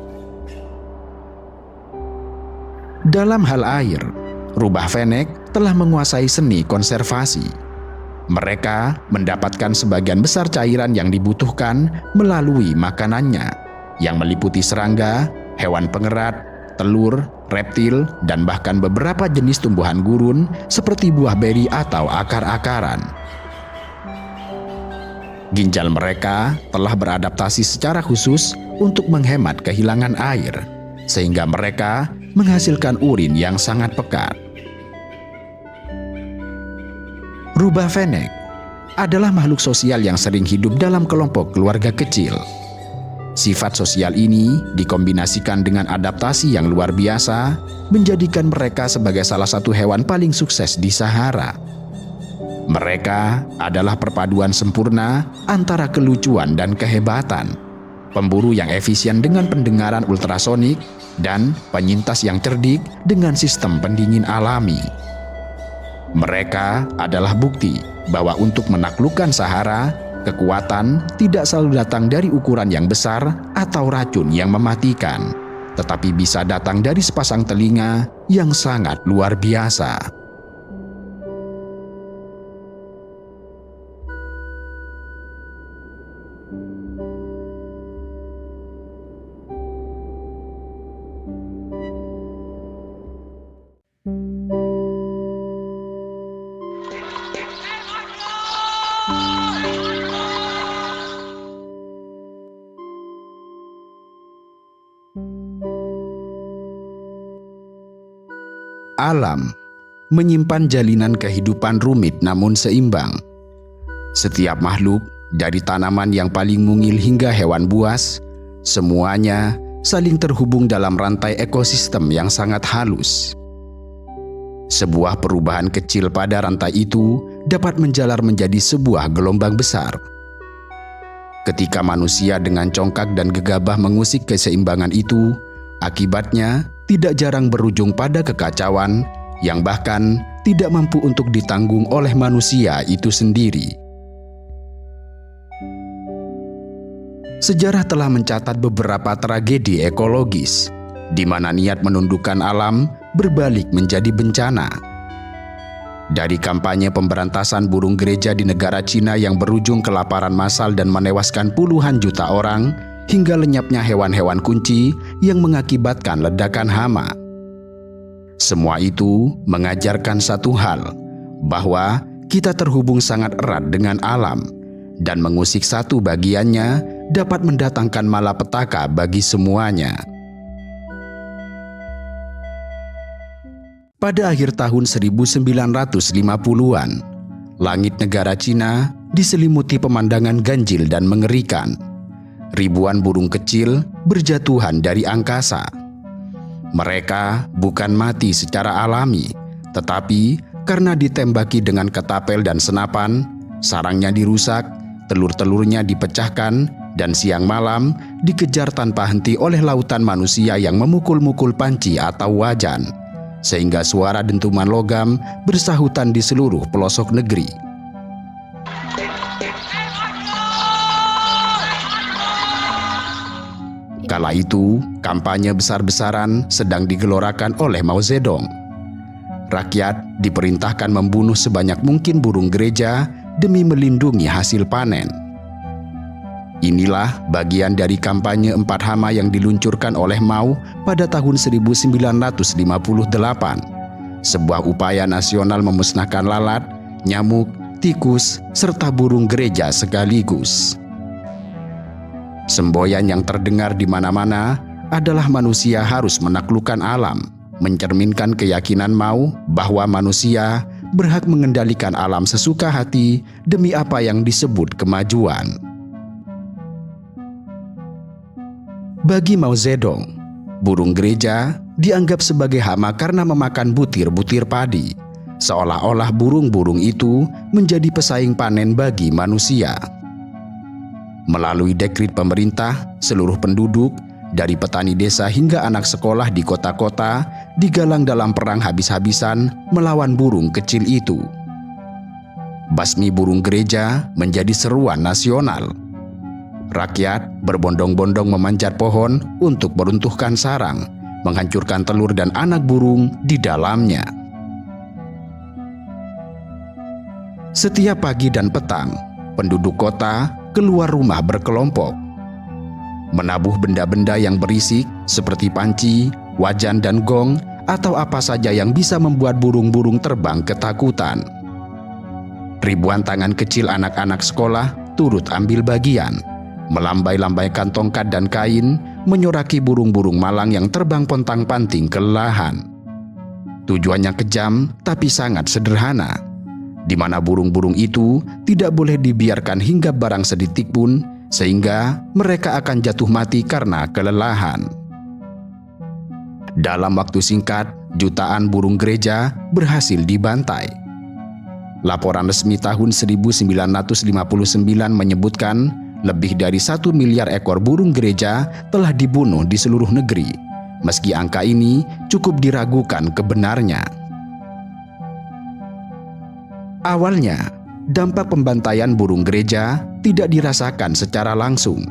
Dalam hal air, rubah Fennec telah menguasai seni konservasi. Mereka mendapatkan sebagian besar cairan yang dibutuhkan melalui makanannya, yang meliputi serangga, hewan pengerat, telur, reptil, dan bahkan beberapa jenis tumbuhan gurun seperti buah beri atau akar-akaran. Ginjal mereka telah beradaptasi secara khusus untuk menghemat kehilangan air, sehingga mereka menghasilkan urin yang sangat pekat. Rubah Fennec adalah makhluk sosial yang sering hidup dalam kelompok keluarga kecil. Sifat sosial ini dikombinasikan dengan adaptasi yang luar biasa, menjadikan mereka sebagai salah satu hewan paling sukses di Sahara. Mereka adalah perpaduan sempurna antara kelucuan dan kehebatan, pemburu yang efisien dengan pendengaran ultrasonik, dan penyintas yang cerdik dengan sistem pendingin alami. Mereka adalah bukti bahwa untuk menaklukkan Sahara, kekuatan tidak selalu datang dari ukuran yang besar atau racun yang mematikan, tetapi bisa datang dari sepasang telinga yang sangat luar biasa. Alam menyimpan jalinan kehidupan rumit namun seimbang. Setiap makhluk, dari tanaman yang paling mungil hingga hewan buas, semuanya saling terhubung dalam rantai ekosistem yang sangat halus. Sebuah perubahan kecil pada rantai itu dapat menjalar menjadi sebuah gelombang besar. Ketika manusia dengan congkak dan gegabah mengusik keseimbangan itu, akibatnya tidak jarang berujung pada kekacauan yang bahkan tidak mampu untuk ditanggung oleh manusia itu sendiri. Sejarah telah mencatat beberapa tragedi ekologis di mana niat menundukkan alam berbalik menjadi bencana. Dari kampanye pemberantasan burung gereja di negara Cina yang berujung kelaparan massal dan menewaskan puluhan juta orang, hingga lenyapnya hewan-hewan kunci yang mengakibatkan ledakan hama. Semua itu mengajarkan satu hal, bahwa kita terhubung sangat erat dengan alam, dan mengusik satu bagiannya dapat mendatangkan malapetaka bagi semuanya. Pada akhir tahun 1950-an, langit negara Cina diselimuti pemandangan ganjil dan mengerikan. Ribuan burung kecil berjatuhan dari angkasa. Mereka bukan mati secara alami, tetapi karena ditembaki dengan ketapel dan senapan, sarangnya dirusak, telur-telurnya dipecahkan, dan siang malam dikejar tanpa henti oleh lautan manusia yang memukul-mukul panci atau wajan, sehingga suara dentuman logam bersahutan di seluruh pelosok negeri. Kala itu, kampanye besar-besaran sedang digelorakan oleh Mao Zedong. Rakyat diperintahkan membunuh sebanyak mungkin burung gereja demi melindungi hasil panen. Inilah bagian dari kampanye 4 hama yang diluncurkan oleh Mao pada tahun 1958, sebuah upaya nasional memusnahkan lalat, nyamuk, tikus, serta burung gereja sekaligus. Semboyan yang terdengar di mana-mana adalah manusia harus menaklukkan alam, mencerminkan keyakinan Mao bahwa manusia berhak mengendalikan alam sesuka hati demi apa yang disebut kemajuan. Bagi Mao Zedong, burung gereja dianggap sebagai hama karena memakan butir-butir padi, seolah-olah burung-burung itu menjadi pesaing panen bagi manusia. Melalui dekrit pemerintah, seluruh penduduk, dari petani desa hingga anak sekolah di kota-kota, digalang dalam perang habis-habisan melawan burung kecil itu. Basmi burung gereja menjadi seruan nasional. Rakyat berbondong-bondong memanjat pohon untuk meruntuhkan sarang, menghancurkan telur dan anak burung di dalamnya. Setiap pagi dan petang, penduduk kota keluar rumah berkelompok, menabuh benda-benda yang berisik seperti panci, wajan, dan gong, atau apa saja yang bisa membuat burung-burung terbang ketakutan. Ribuan tangan kecil anak-anak sekolah turut ambil bagian, melambai-lambaikan tongkat dan kain, menyoraki burung-burung malang yang terbang pontang-panting kelelahan. Tujuannya kejam tapi sangat sederhana, di mana burung-burung itu tidak boleh dibiarkan hinggap barang sedetik pun, sehingga mereka akan jatuh mati karena kelelahan. Dalam waktu singkat, jutaan burung gereja berhasil dibantai. Laporan resmi tahun 1959 menyebutkan lebih dari 1 miliar ekor burung gereja telah dibunuh di seluruh negeri, meski angka ini cukup diragukan kebenarnya. Awalnya, dampak pembantaian burung gereja tidak dirasakan secara langsung.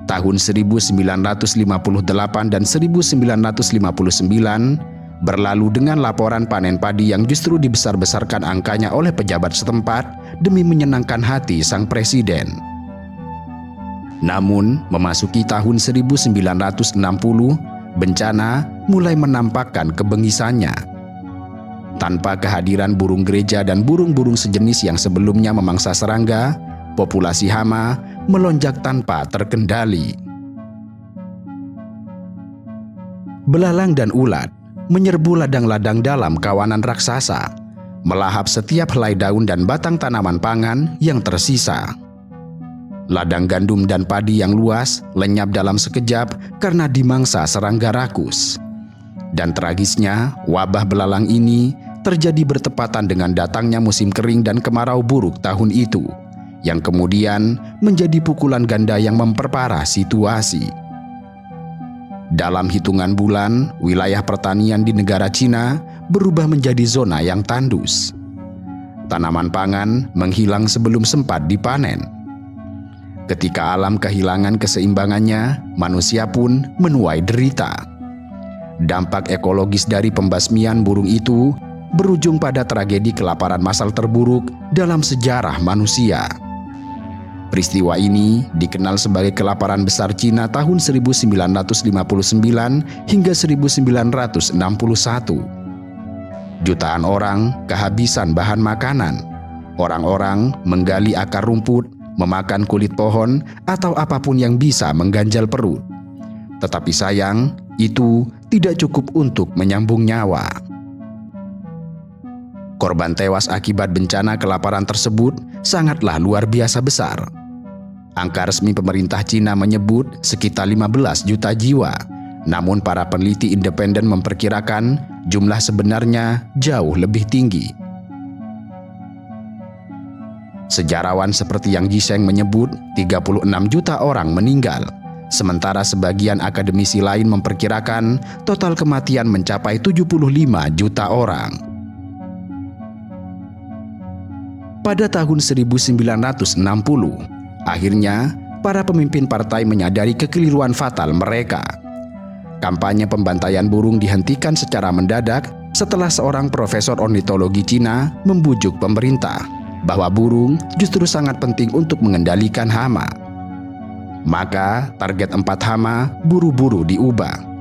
Tahun 1958 dan 1959 berlalu dengan laporan panen padi yang justru dibesar-besarkan angkanya oleh pejabat setempat demi menyenangkan hati sang presiden. Namun, memasuki tahun 1960, bencana mulai menampakkan kebengisannya. Tanpa kehadiran burung gereja dan burung-burung sejenis yang sebelumnya memangsa serangga, populasi hama melonjak tanpa terkendali. Belalang dan ulat menyerbu ladang-ladang dalam kawanan raksasa, melahap setiap helai daun dan batang tanaman pangan yang tersisa. Ladang gandum dan padi yang luas lenyap dalam sekejap karena dimangsa serangga rakus. Dan tragisnya, wabah belalang ini terjadi bertepatan dengan datangnya musim kering dan kemarau buruk tahun itu, yang kemudian menjadi pukulan ganda yang memperparah situasi. Dalam hitungan bulan, wilayah pertanian di negara Cina berubah menjadi zona yang tandus. Tanaman pangan menghilang sebelum sempat dipanen. Ketika alam kehilangan keseimbangannya, manusia pun menuai derita. Dampak ekologis dari pembasmian burung itu berujung pada tragedi kelaparan massal terburuk dalam sejarah manusia. Peristiwa ini dikenal sebagai kelaparan besar Cina tahun 1959 hingga 1961. Jutaan orang kehabisan bahan makanan. Orang-orang menggali akar rumput, memakan kulit pohon, atau apapun yang bisa mengganjal perut. Tetapi sayang, itu tidak cukup untuk menyambung nyawa. Korban tewas akibat bencana kelaparan tersebut sangatlah luar biasa besar. Angka resmi pemerintah Cina menyebut sekitar 15 juta jiwa, namun para peneliti independen memperkirakan jumlah sebenarnya jauh lebih tinggi. Sejarawan seperti Yang Jisheng menyebut 36 juta orang meninggal, sementara sebagian akademisi lain memperkirakan total kematian mencapai 75 juta orang. Pada tahun 1960, akhirnya para pemimpin partai menyadari kekeliruan fatal mereka. Kampanye pembantaian burung dihentikan secara mendadak setelah seorang profesor ornitologi Cina membujuk pemerintah bahwa burung justru sangat penting untuk mengendalikan hama. Maka target 4 hama buru-buru diubah.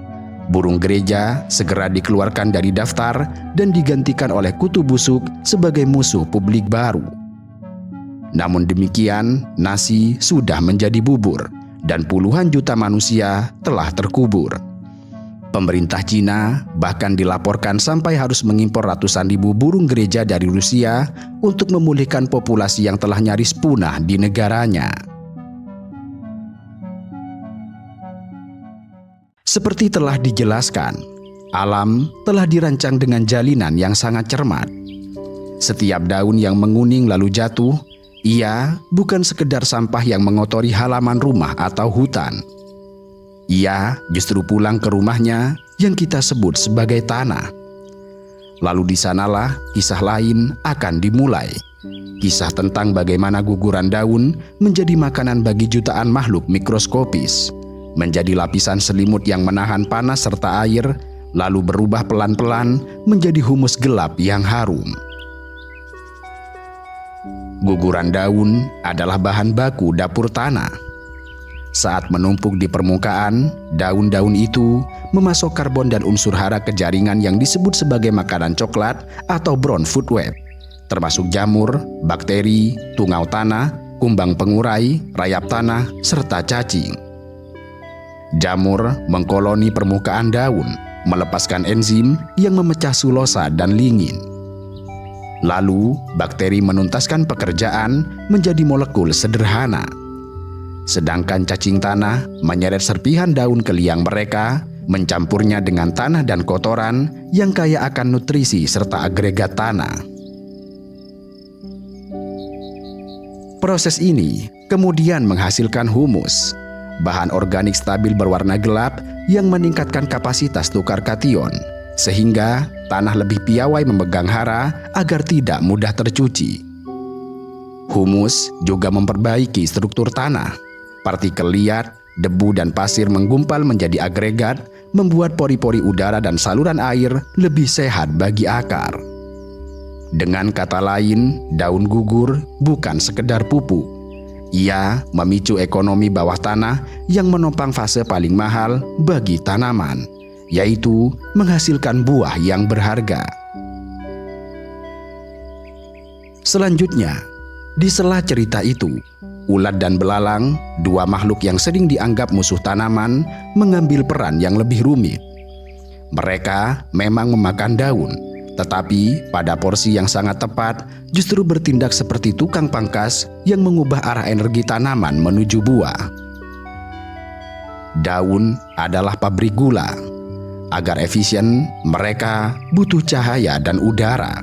Burung gereja segera dikeluarkan dari daftar dan digantikan oleh kutu busuk sebagai musuh publik baru. Namun demikian, nasi sudah menjadi bubur dan puluhan juta manusia telah terkubur. Pemerintah Cina bahkan dilaporkan sampai harus mengimpor ratusan ribu burung gereja dari Rusia untuk memulihkan populasi yang telah nyaris punah di negaranya. Seperti telah dijelaskan, alam telah dirancang dengan jalinan yang sangat cermat. Setiap daun yang menguning lalu jatuh, ia bukan sekedar sampah yang mengotori halaman rumah atau hutan. Ia justru pulang ke rumahnya yang kita sebut sebagai tanah. Lalu di sanalah kisah lain akan dimulai. Kisah tentang bagaimana guguran daun menjadi makanan bagi jutaan makhluk mikroskopis. menjadi lapisan selimut yang menahan panas serta air, lalu berubah pelan-pelan menjadi humus gelap yang harum. Guguran daun adalah bahan baku dapur tanah. Saat menumpuk di permukaan, daun-daun itu memasok karbon dan unsur hara ke jaringan yang disebut sebagai makanan coklat atau brown food web, termasuk jamur, bakteri, tungau tanah, kumbang pengurai, rayap tanah, serta cacing. Jamur mengkoloni permukaan daun, melepaskan enzim yang memecah sulosa dan lignin. Lalu, bakteri menuntaskan pekerjaan menjadi molekul sederhana. Sedangkan cacing tanah menyeret serpihan daun ke liang mereka, mencampurnya dengan tanah dan kotoran yang kaya akan nutrisi serta agregat tanah. Proses ini kemudian menghasilkan humus, bahan organik stabil berwarna gelap yang meningkatkan kapasitas tukar kation, sehingga tanah lebih piawai memegang hara agar tidak mudah tercuci. Humus juga memperbaiki struktur tanah. Partikel liat, debu dan pasir menggumpal menjadi agregat, membuat pori-pori udara dan saluran air lebih sehat bagi akar. Dengan kata lain, daun gugur bukan sekedar pupuk. Ia memicu ekonomi bawah tanah yang menopang fase paling mahal bagi tanaman, yaitu menghasilkan buah yang berharga. Selanjutnya, di sela cerita itu, ulat dan belalang, dua makhluk yang sering dianggap musuh tanaman, mengambil peran yang lebih rumit. Mereka memang memakan daun, tetapi pada porsi yang sangat tepat justru bertindak seperti tukang pangkas yang mengubah arah energi tanaman menuju buah. Daun adalah pabrik gula. Agar efisien, mereka butuh cahaya dan udara.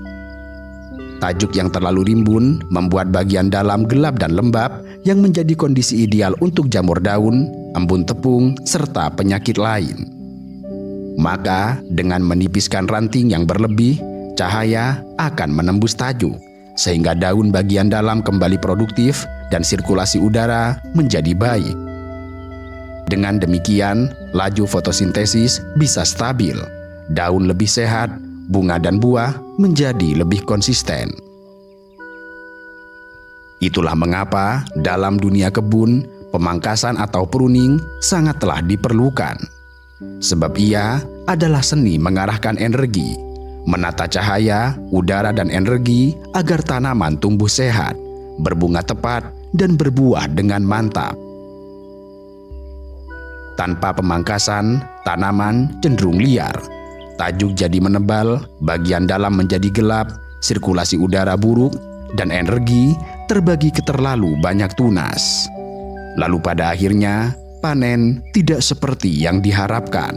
Tajuk yang terlalu rimbun membuat bagian dalam gelap dan lembab yang menjadi kondisi ideal untuk jamur daun, embun tepung, serta penyakit lain. Maka dengan menipiskan ranting yang berlebih, cahaya akan menembus tajuk, sehingga daun bagian dalam kembali produktif dan sirkulasi udara menjadi baik. Dengan demikian, laju fotosintesis bisa stabil, daun lebih sehat, bunga dan buah menjadi lebih konsisten. Itulah mengapa dalam dunia kebun, pemangkasan atau pruning sangatlah diperlukan. Sebab ia adalah seni mengarahkan energi, menata cahaya, udara dan energi agar tanaman tumbuh sehat, berbunga tepat, dan berbuah dengan mantap. Tanpa pemangkasan, tanaman cenderung liar. Tajuk jadi menebal, bagian dalam menjadi gelap, sirkulasi udara buruk, dan energi terbagi ke terlalu banyak tunas. Lalu pada akhirnya, panen tidak seperti yang diharapkan.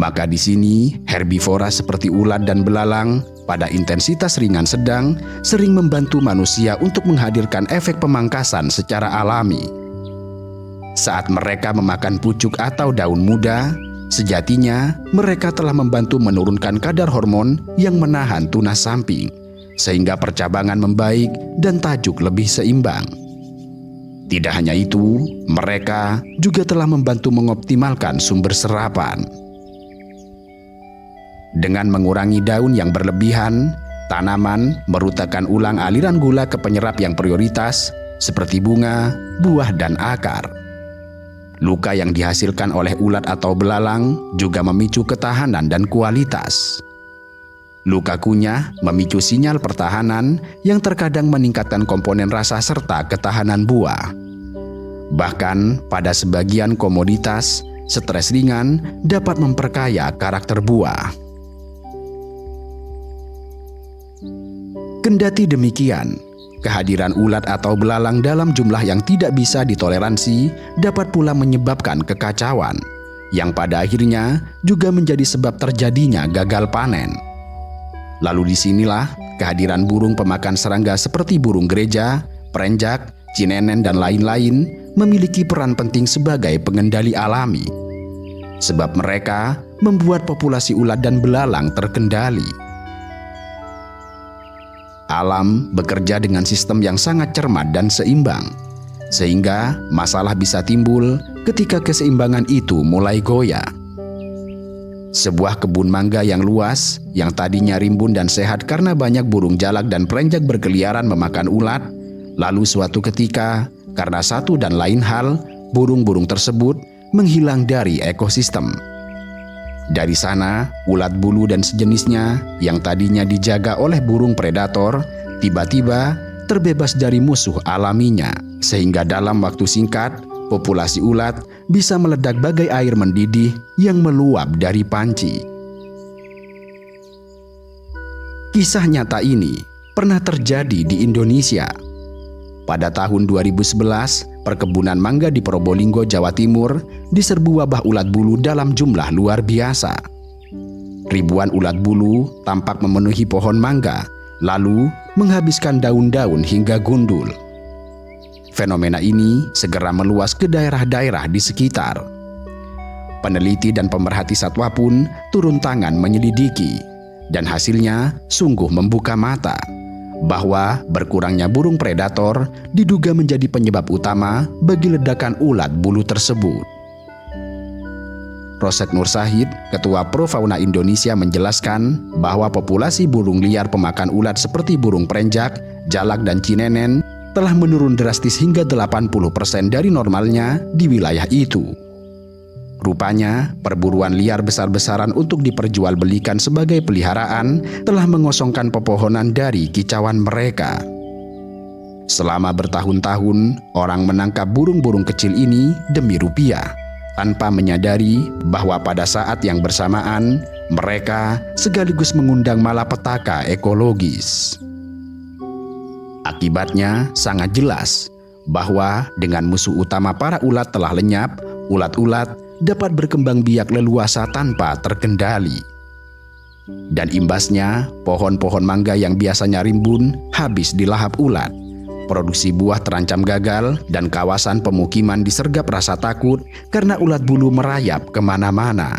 Maka di sini, herbivora seperti ulat dan belalang pada intensitas ringan sedang sering membantu manusia untuk menghadirkan efek pemangkasan secara alami. Saat mereka memakan pucuk atau daun muda, sejatinya mereka telah membantu menurunkan kadar hormon yang menahan tunas samping, sehingga percabangan membaik dan tajuk lebih seimbang. Tidak hanya itu, mereka juga telah membantu mengoptimalkan sumber serapan. Dengan mengurangi daun yang berlebihan, tanaman merutakan ulang aliran gula ke penyerap yang prioritas, seperti bunga, buah, dan akar. Luka yang dihasilkan oleh ulat atau belalang juga memicu ketahanan dan kualitas. Luka kunyah memicu sinyal pertahanan yang terkadang meningkatkan komponen rasa serta ketahanan buah. Bahkan pada sebagian komoditas, stres ringan dapat memperkaya karakter buah. Kendati demikian, kehadiran ulat atau belalang dalam jumlah yang tidak bisa ditoleransi dapat pula menyebabkan kekacauan, yang pada akhirnya juga menjadi sebab terjadinya gagal panen. Lalu disinilah kehadiran burung pemakan serangga seperti burung gereja, perenjak, cinenen, dan lain-lain memiliki peran penting sebagai pengendali alami. Sebab mereka membuat populasi ulat dan belalang terkendali. Alam bekerja dengan sistem yang sangat cermat dan seimbang. sehingga masalah bisa timbul ketika keseimbangan itu mulai goyah. Sebuah kebun mangga yang luas, yang tadinya rimbun dan sehat karena banyak burung jalak dan perenjak berkeliaran memakan ulat, lalu suatu ketika, karena satu dan lain hal, burung-burung tersebut menghilang dari ekosistem. Dari sana, ulat bulu dan sejenisnya yang tadinya dijaga oleh burung predator, tiba-tiba terbebas dari musuh alaminya, sehingga dalam waktu singkat, populasi ulat bisa meledak bagai air mendidih yang meluap dari panci. Kisah nyata ini pernah terjadi di Indonesia. Pada tahun 2011, perkebunan mangga di Probolinggo, Jawa Timur diserbu wabah ulat bulu dalam jumlah luar biasa. Ribuan ulat bulu tampak memenuhi pohon mangga, lalu menghabiskan daun-daun hingga gundul. Fenomena ini segera meluas ke daerah-daerah di sekitar. Peneliti dan pemerhati satwa pun turun tangan menyelidiki, dan hasilnya sungguh membuka mata bahwa berkurangnya burung predator diduga menjadi penyebab utama bagi ledakan ulat bulu tersebut. Roset Nur Syahid, Ketua Pro Fauna Indonesia, menjelaskan bahwa populasi burung liar pemakan ulat seperti burung perenjak, jalak, dan cinenen telah menurun drastis hingga 80% dari normalnya di wilayah itu. Rupanya, perburuan liar besar-besaran untuk diperjualbelikan sebagai peliharaan telah mengosongkan pepohonan dari kicauan mereka. Selama bertahun-tahun, orang menangkap burung-burung kecil ini demi rupiah, tanpa menyadari bahwa pada saat yang bersamaan, mereka sekaligus mengundang malapetaka ekologis. Akibatnya sangat jelas bahwa dengan musuh utama para ulat telah lenyap, ulat-ulat dapat berkembang biak leluasa tanpa terkendali. Dan imbasnya, pohon-pohon mangga yang biasanya rimbun habis dilahap ulat. Produksi buah terancam gagal dan kawasan pemukiman disergap rasa takut karena ulat bulu merayap kemana-mana.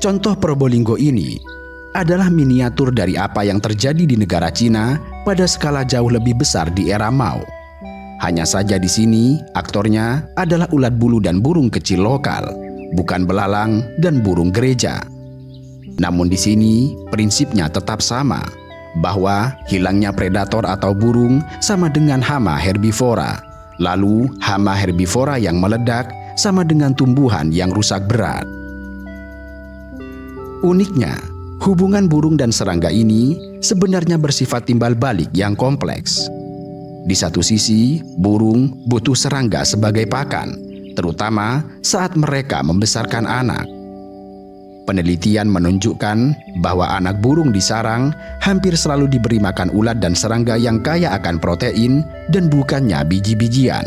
Contoh Probolinggo ini adalah miniatur dari apa yang terjadi di negara Cina pada skala jauh lebih besar di era Mao. Hanya saja di sini aktornya adalah ulat bulu dan burung kecil lokal, bukan belalang dan burung gereja. Namun di sini prinsipnya tetap sama, bahwa hilangnya predator atau burung sama dengan hama herbivora. Lalu hama herbivora yang meledak sama dengan tumbuhan yang rusak berat. Uniknya, hubungan burung dan serangga ini sebenarnya bersifat timbal balik yang kompleks. Di satu sisi, burung butuh serangga sebagai pakan, terutama saat mereka membesarkan anak. Penelitian menunjukkan bahwa anak burung di sarang hampir selalu diberi makan ulat dan serangga yang kaya akan protein dan bukannya biji-bijian.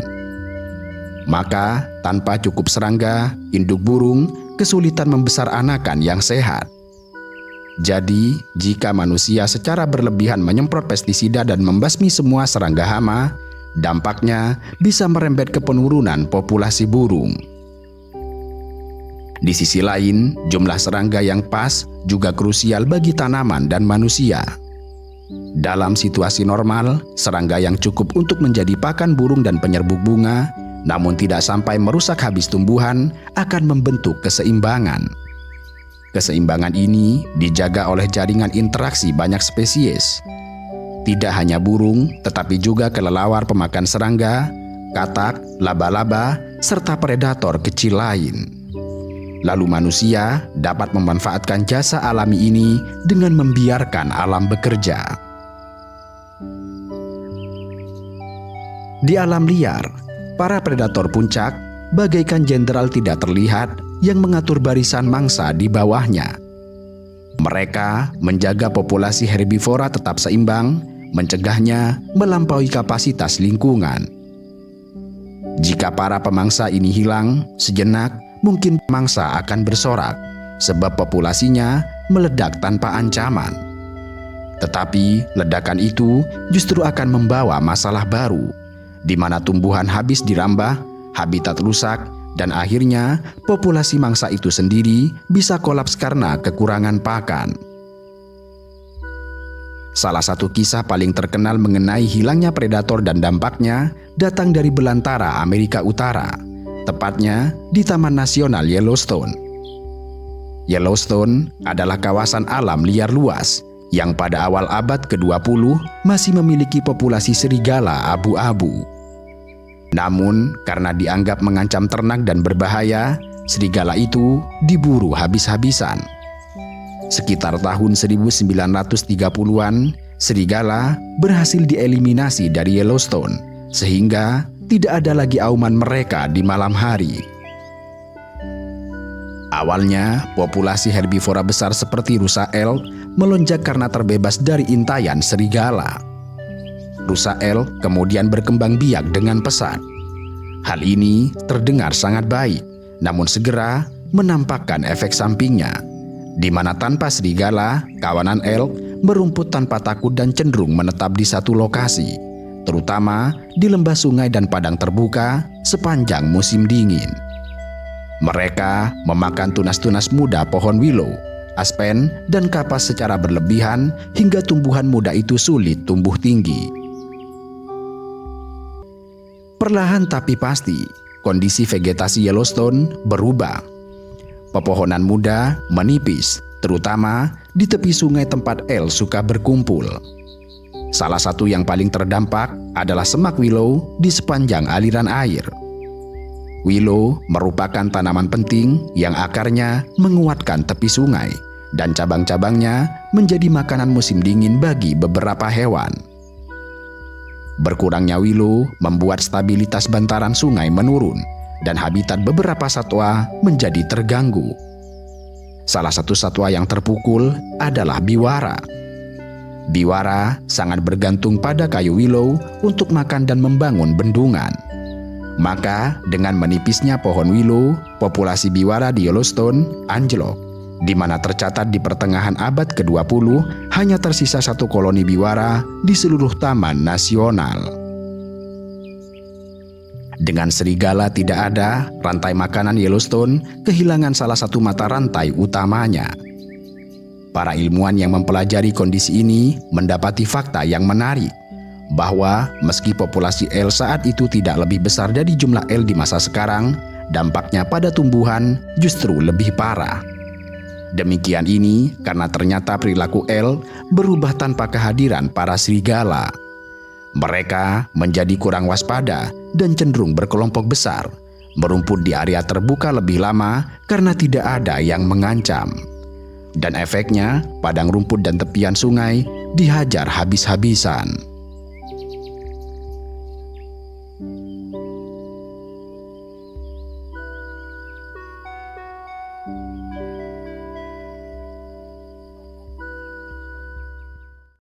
Maka, tanpa cukup serangga, induk burung kesulitan membesar anakan yang sehat. Jadi, jika manusia secara berlebihan menyemprot pestisida dan membasmi semua serangga hama, dampaknya bisa merembet ke penurunan populasi burung. Di sisi lain, jumlah serangga yang pas juga krusial bagi tanaman dan manusia. Dalam situasi normal, serangga yang cukup untuk menjadi pakan burung dan penyerbuk bunga, namun tidak sampai merusak habis tumbuhan, akan membentuk keseimbangan. Keseimbangan ini dijaga oleh jaringan interaksi banyak spesies. Tidak hanya burung, tetapi juga kelelawar pemakan serangga, katak, laba-laba, serta predator kecil lain. Lalu manusia dapat memanfaatkan jasa alami ini dengan membiarkan alam bekerja. Di alam liar, para predator puncak bagaikan jenderal tidak terlihat yang mengatur barisan mangsa di bawahnya. Mereka menjaga populasi herbivora tetap seimbang, mencegahnya melampaui kapasitas lingkungan. Jika para pemangsa ini hilang, sejenak mungkin mangsa akan bersorak sebab populasinya meledak tanpa ancaman. Tetapi ledakan itu justru akan membawa masalah baru, di mana tumbuhan habis dirambah, habitat rusak, dan akhirnya populasi mangsa itu sendiri bisa kolaps karena kekurangan pakan. Salah satu kisah paling terkenal mengenai hilangnya predator dan dampaknya datang dari belantara Amerika Utara, tepatnya di Taman Nasional Yellowstone. Yellowstone adalah kawasan alam liar luas yang pada awal abad ke-20 masih memiliki populasi serigala abu-abu. Namun, karena dianggap mengancam ternak dan berbahaya, serigala itu diburu habis-habisan. Sekitar tahun 1930-an, serigala berhasil dieliminasi dari Yellowstone, sehingga tidak ada lagi auman mereka di malam hari. Awalnya, populasi herbivora besar seperti rusa elk melonjak karena terbebas dari intayan serigala. Rusa elk kemudian berkembang biak dengan pesat. Hal ini terdengar sangat baik, namun segera menampakkan efek sampingnya, di mana tanpa serigala, kawanan elk merumput tanpa takut dan cenderung menetap di satu lokasi, terutama di lembah sungai dan padang terbuka sepanjang musim dingin. Mereka memakan tunas-tunas muda pohon willow, aspen, dan kapas secara berlebihan hingga tumbuhan muda itu sulit tumbuh tinggi. Perlahan tapi pasti, kondisi vegetasi Yellowstone berubah. Pepohonan muda menipis, terutama di tepi sungai tempat elk suka berkumpul. Salah satu yang paling terdampak adalah semak willow di sepanjang aliran air. Willow merupakan tanaman penting yang akarnya menguatkan tepi sungai dan cabang-cabangnya menjadi makanan musim dingin bagi beberapa hewan. Berkurangnya willow membuat stabilitas bantaran sungai menurun dan habitat beberapa satwa menjadi terganggu. Salah satu satwa yang terpukul adalah biwara. Biwara sangat bergantung pada kayu willow untuk makan dan membangun bendungan. Maka dengan menipisnya pohon willow, populasi biwara di Yellowstone anjlok, di mana tercatat di pertengahan abad ke-20 hanya tersisa satu koloni biwara di seluruh taman nasional. Dengan serigala tidak ada, rantai makanan Yellowstone kehilangan salah satu mata rantai utamanya. Para ilmuwan yang mempelajari kondisi ini mendapati fakta yang menarik, bahwa meski populasi elk saat itu tidak lebih besar dari jumlah elk di masa sekarang, dampaknya pada tumbuhan justru lebih parah. Demikian ini karena ternyata perilaku elk berubah tanpa kehadiran para serigala. Mereka menjadi kurang waspada dan cenderung berkelompok besar, merumput di area terbuka lebih lama karena tidak ada yang mengancam. Dan efeknya, padang rumput dan tepian sungai dihajar habis-habisan.